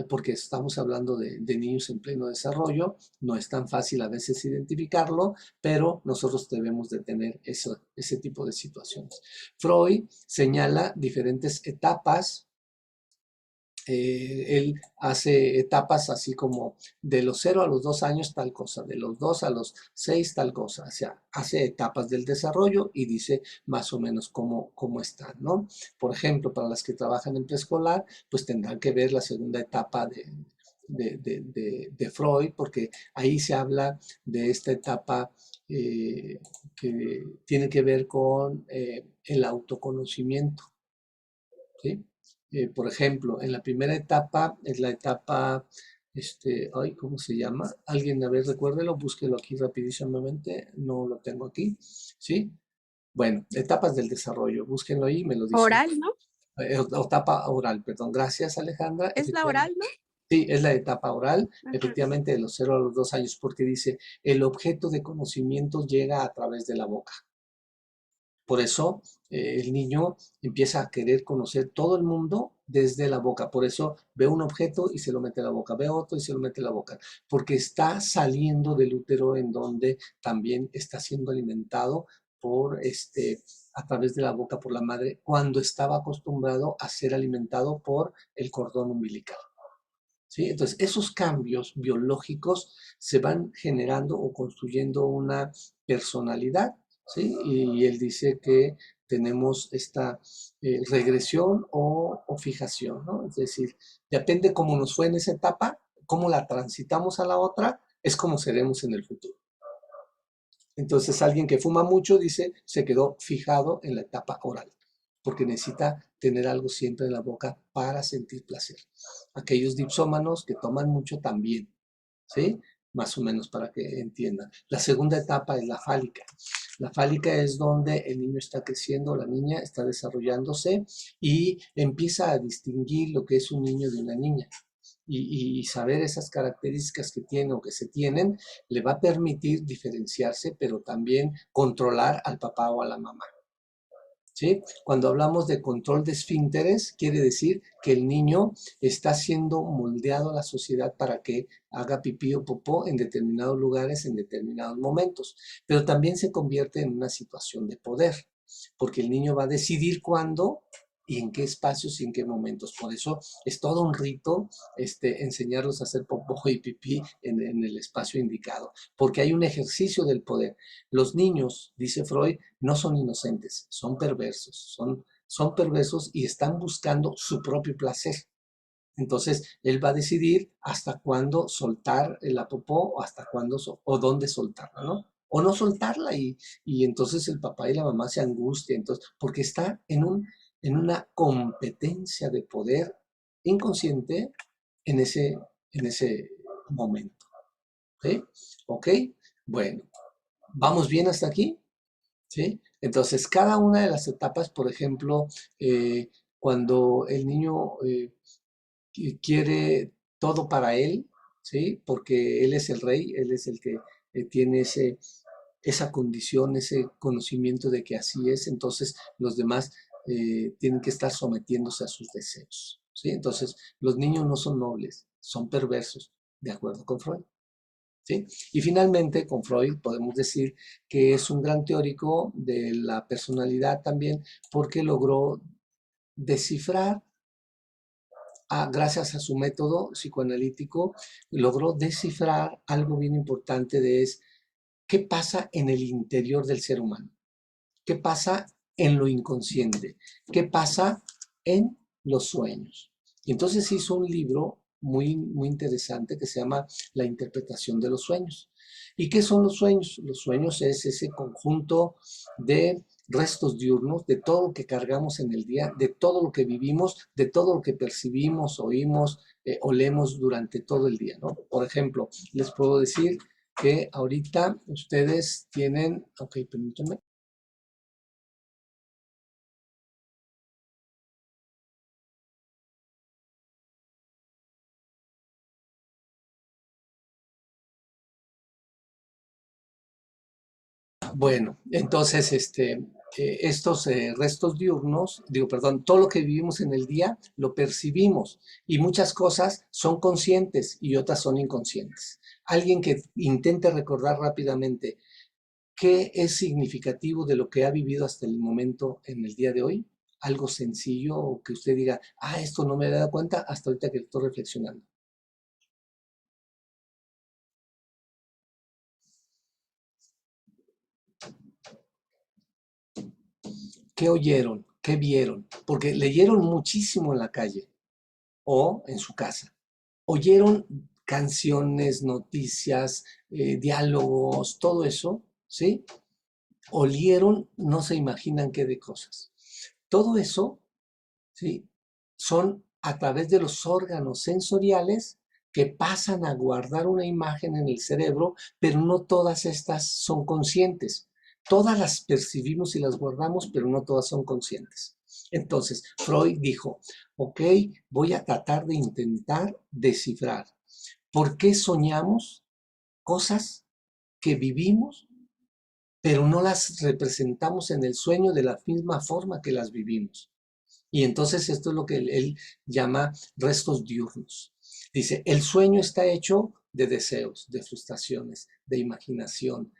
porque estamos hablando de niños en pleno desarrollo, no es tan fácil a veces identificarlo, pero nosotros debemos de tener ese tipo de situaciones. Freud señala diferentes etapas. Él hace etapas así como de los 0 a los 2 años tal cosa, de los 2 a los 6 tal cosa, o sea, hace etapas del desarrollo y dice más o menos cómo están, ¿no? Por ejemplo, para las que trabajan en preescolar, pues tendrán que ver la segunda etapa de Freud, porque ahí se habla de esta etapa que tiene que ver con el autoconocimiento, ¿sí? Por ejemplo, en la primera etapa, es la etapa, ¿cómo se llama? Alguien, a ver, recuérdelo, búsquelo aquí rapidísimamente, no lo tengo aquí, ¿sí? Bueno, etapas del desarrollo, búsquenlo ahí y me lo dicen. Oral, ¿no? Etapa oral, perdón, gracias Alejandra. ¿Es la oral, no? Sí, es la etapa oral, Ajá. efectivamente de los 0 a los 2 años, porque dice, el objeto de conocimiento llega a través de la boca. Por eso el niño empieza a querer conocer todo el mundo desde la boca. Por eso ve un objeto y se lo mete a la boca, ve otro y se lo mete a la boca, porque está saliendo del útero en donde también está siendo alimentado a través de la boca por la madre, cuando estaba acostumbrado a ser alimentado por el cordón umbilical. ¿Sí? Entonces, esos cambios biológicos se van generando o construyendo una personalidad, ¿sí? Y él dice que tenemos esta regresión o fijación, ¿no? Es decir, depende cómo nos fue en esa etapa, cómo la transitamos a la otra, es como seremos en el futuro. Entonces, alguien que fuma mucho, dice, se quedó fijado en la etapa oral, porque necesita tener algo siempre en la boca para sentir placer. Aquellos dipsómanos que toman mucho también, ¿sí? Más o menos para que entiendan. La segunda etapa es la fálica. La fálica es donde el niño está creciendo, la niña está desarrollándose y empieza a distinguir lo que es un niño de una niña. Y saber esas características que tiene o que se tienen le va a permitir diferenciarse, pero también controlar al papá o a la mamá. ¿sí? Cuando hablamos de control de esfínteres, quiere decir que el niño está siendo moldeado a la sociedad para que haga pipí o popó en determinados lugares, en determinados momentos. Pero también se convierte en una situación de poder, porque el niño va a decidir cuándo y en qué espacios y en qué momentos. Por eso es todo un rito enseñarlos a hacer popó y pipí en el espacio indicado, porque hay un ejercicio del poder. Los niños, dice Freud, no son inocentes, son perversos, son perversos y están buscando su propio placer. Entonces, él va a decidir hasta cuándo soltar la popó o hasta cuándo o dónde soltarla, ¿no? O no soltarla y entonces el papá y la mamá se angustian, entonces, porque está en una competencia de poder inconsciente en ese momento. ¿Sí? ¿Ok? Bueno, ¿vamos bien hasta aquí? ¿Sí? Entonces, cada una de las etapas, por ejemplo, cuando el niño quiere todo para él, ¿sí? Porque él es el rey, él es el que tiene esa condición, ese conocimiento de que así es, entonces los demás tienen que estar sometiéndose a sus deseos, ¿sí? Entonces, los niños no son nobles, son perversos, de acuerdo con Freud. ¿Sí? Y finalmente, con Freud podemos decir que es un gran teórico de la personalidad también, porque logró descifrar, gracias a su método psicoanalítico, logró descifrar algo bien importante de qué pasa en el interior del ser humano, qué pasa en lo inconsciente, qué pasa en los sueños. Y entonces hizo un libro muy, muy interesante que se llama La interpretación de los sueños. ¿Y qué son los sueños? Los sueños es ese conjunto de restos diurnos, de todo lo que cargamos en el día, de todo lo que vivimos, de todo lo que percibimos, oímos, olemos durante todo el día, ¿no? Por ejemplo, les puedo decir que ahorita ustedes tienen, ok, permítanme. Bueno, entonces estos restos diurnos, todo lo que vivimos en el día lo percibimos y muchas cosas son conscientes y otras son inconscientes. Alguien que intente recordar rápidamente qué es significativo de lo que ha vivido hasta el momento en el día de hoy, algo sencillo o que usted diga, esto no me había dado cuenta hasta ahorita que estoy reflexionando. ¿Qué oyeron? ¿Qué vieron? Porque leyeron muchísimo en la calle o en su casa. Oyeron canciones, noticias, diálogos, todo eso, ¿sí? Olieron, no se imaginan qué de cosas. Todo eso, ¿sí? Son a través de los órganos sensoriales que pasan a guardar una imagen en el cerebro, pero no todas estas son conscientes. Todas las percibimos y las guardamos, pero no todas son conscientes. Entonces, Freud dijo, ok, voy a tratar de intentar descifrar por qué soñamos cosas que vivimos, pero no las representamos en el sueño de la misma forma que las vivimos. Y entonces esto es lo que él llama restos diurnos. Dice, el sueño está hecho de deseos, de frustraciones, de imaginación,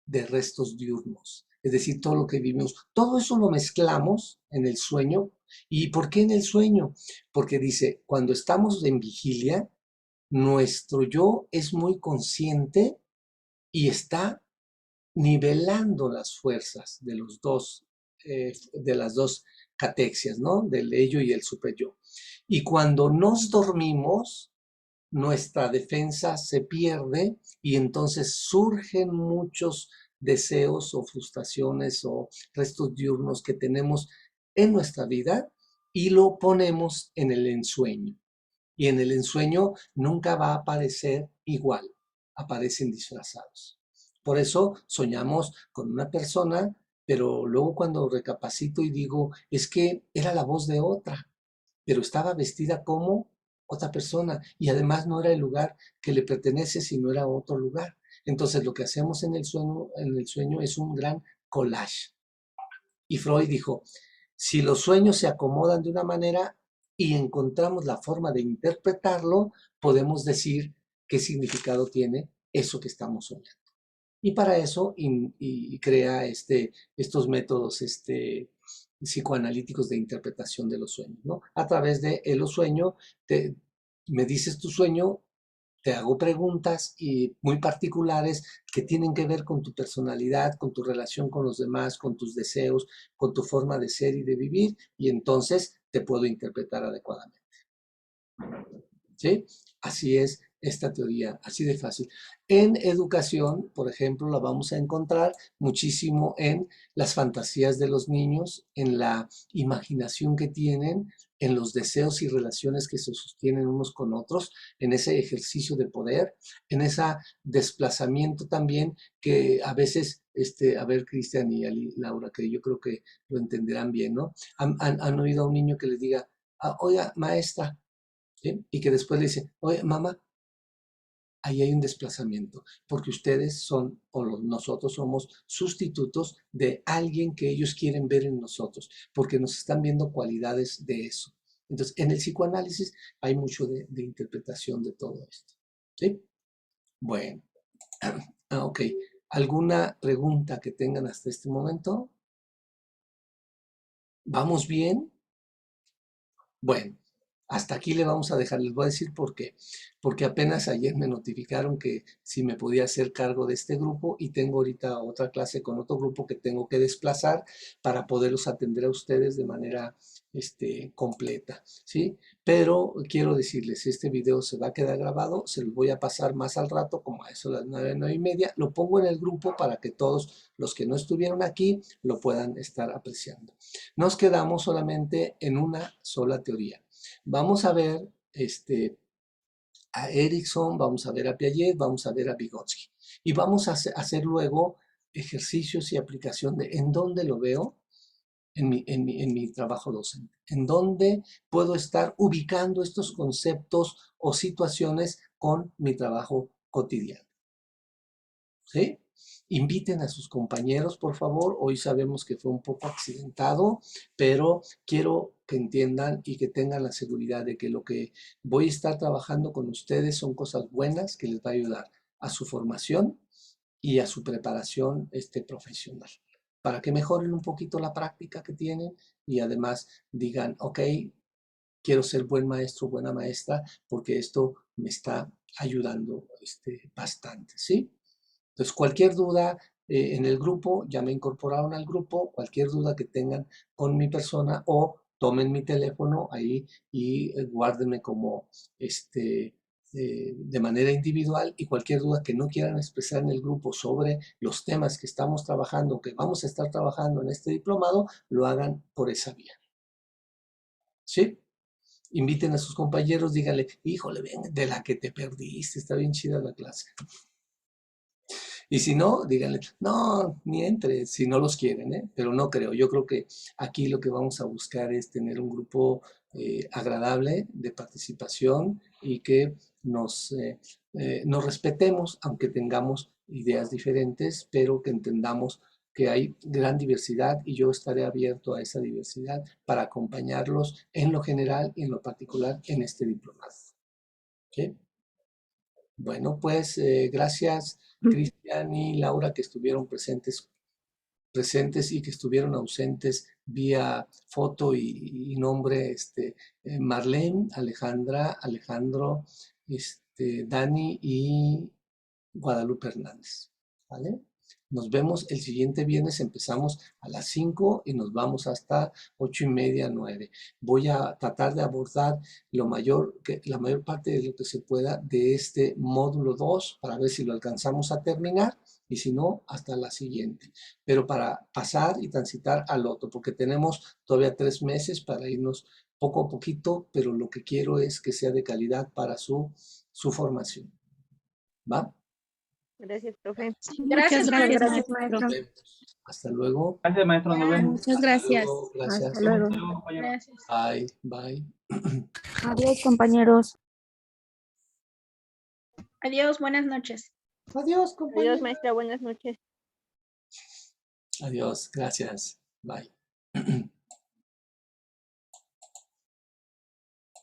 de restos diurnos. Es decir, todo lo que vivimos, todo eso lo mezclamos en el sueño. ¿Y por qué en el sueño? Porque dice, cuando estamos en vigilia, nuestro yo es muy consciente y está nivelando las fuerzas de los dos, de las dos catexias, ¿no? Del ello y el superyo. Y cuando nos dormimos, nuestra defensa se pierde y entonces surgen muchos deseos o frustraciones o restos diurnos que tenemos en nuestra vida y lo ponemos en el ensueño. Y en el ensueño nunca va a aparecer igual, aparecen disfrazados. Por eso soñamos con una persona, pero luego cuando recapacito y digo, es que era la voz de otra, pero estaba vestida como otra persona y además no era el lugar que le pertenece, sino era otro lugar. Entonces lo que hacemos en el sueño es un gran collage. Y Freud dijo, si los sueños se acomodan de una manera y encontramos la forma de interpretarlo, podemos decir qué significado tiene eso que estamos soñando. Y para eso crea estos métodos psicoanalíticos de interpretación de los sueños, ¿no? A través de los sueños, me dices tu sueño, te hago preguntas muy particulares que tienen que ver con tu personalidad, con tu relación con los demás, con tus deseos, con tu forma de ser y de vivir, y entonces te puedo interpretar adecuadamente. ¿Sí? Así es esta teoría, así de fácil. En educación, por ejemplo, la vamos a encontrar muchísimo en las fantasías de los niños, en la imaginación que tienen, en los deseos y relaciones que se sostienen unos con otros, en ese ejercicio de poder, en ese desplazamiento también que a veces, a ver, Cristian y Laura, que yo creo que lo entenderán bien, ¿no? Han oído a un niño que les diga, oiga, maestra, ¿sí? Y que después le dice, oye, mamá, ahí hay un desplazamiento, porque ustedes son, nosotros somos sustitutos de alguien que ellos quieren ver en nosotros, porque nos están viendo cualidades de eso. Entonces, en el psicoanálisis hay mucho de interpretación de todo esto. ¿Sí? Bueno, ok. ¿Alguna pregunta que tengan hasta este momento? ¿Vamos bien? Bueno. Hasta aquí le vamos a dejar, les voy a decir por qué. Porque apenas ayer me notificaron que si me podía hacer cargo de este grupo y tengo ahorita otra clase con otro grupo que tengo que desplazar para poderlos atender a ustedes de manera completa, ¿sí? Pero quiero decirles, este video se va a quedar grabado, se los voy a pasar más al rato, como a eso las 9, 9:30, lo pongo en el grupo para que todos los que no estuvieron aquí lo puedan estar apreciando. Nos quedamos solamente en una sola teoría. Vamos a ver a Erickson, vamos a ver a Piaget, vamos a ver a Vygotsky. Y vamos a hacer luego ejercicios y aplicación de en dónde lo veo en mi trabajo docente. En dónde puedo estar ubicando estos conceptos o situaciones con mi trabajo cotidiano. ¿Sí? Inviten a sus compañeros, por favor. Hoy sabemos que fue un poco accidentado, pero quiero que entiendan y que tengan la seguridad de que lo que voy a estar trabajando con ustedes son cosas buenas que les va a ayudar a su formación y a su preparación profesional, para que mejoren un poquito la práctica que tienen y además digan, ok, quiero ser buen maestro, buena maestra, porque esto me está ayudando bastante, ¿sí? Entonces, cualquier duda en el grupo, ya me incorporaron al grupo, cualquier duda que tengan con mi persona o tomen mi teléfono ahí y guárdenme como de manera individual, y cualquier duda que no quieran expresar en el grupo sobre los temas que estamos trabajando, que vamos a estar trabajando en este diplomado, lo hagan por esa vía. ¿Sí? Inviten a sus compañeros, díganle, híjole, ven, de la que te perdiste, está bien chida la clase. Y si no, díganle, no, ni entre, si no los quieren, ¿eh? Pero no creo. Yo creo que aquí lo que vamos a buscar es tener un grupo agradable de participación y que nos respetemos, aunque tengamos ideas diferentes, pero que entendamos que hay gran diversidad y yo estaré abierto a esa diversidad para acompañarlos en lo general y en lo particular en este diplomado. ¿Sí? Bueno, pues gracias Cristian y Laura que estuvieron presentes y que estuvieron ausentes vía foto y nombre, Marlene, Alejandra, Alejandro, Dani y Guadalupe Hernández, ¿vale? Nos vemos el siguiente viernes, empezamos a las 5 y nos vamos hasta 8:30, 9. Voy a tratar de abordar la mayor parte de lo que se pueda de este módulo 2 para ver si lo alcanzamos a terminar y si no, hasta la siguiente. Pero para pasar y transitar al otro, porque tenemos todavía 3 meses para irnos poco a poquito, pero lo que quiero es que sea de calidad para su formación. ¿Va? Gracias, profe. Gracias, Gracias, maestro. Hasta luego. Gracias, maestro. Nos vemos. Muchas gracias. Luego, gracias. Hasta luego. Hasta luego, compañero. Gracias. Bye, bye. Adiós, compañeros. Adiós, buenas noches. Adiós, compañero. Adiós, maestra. Buenas noches. Adiós, gracias. Bye.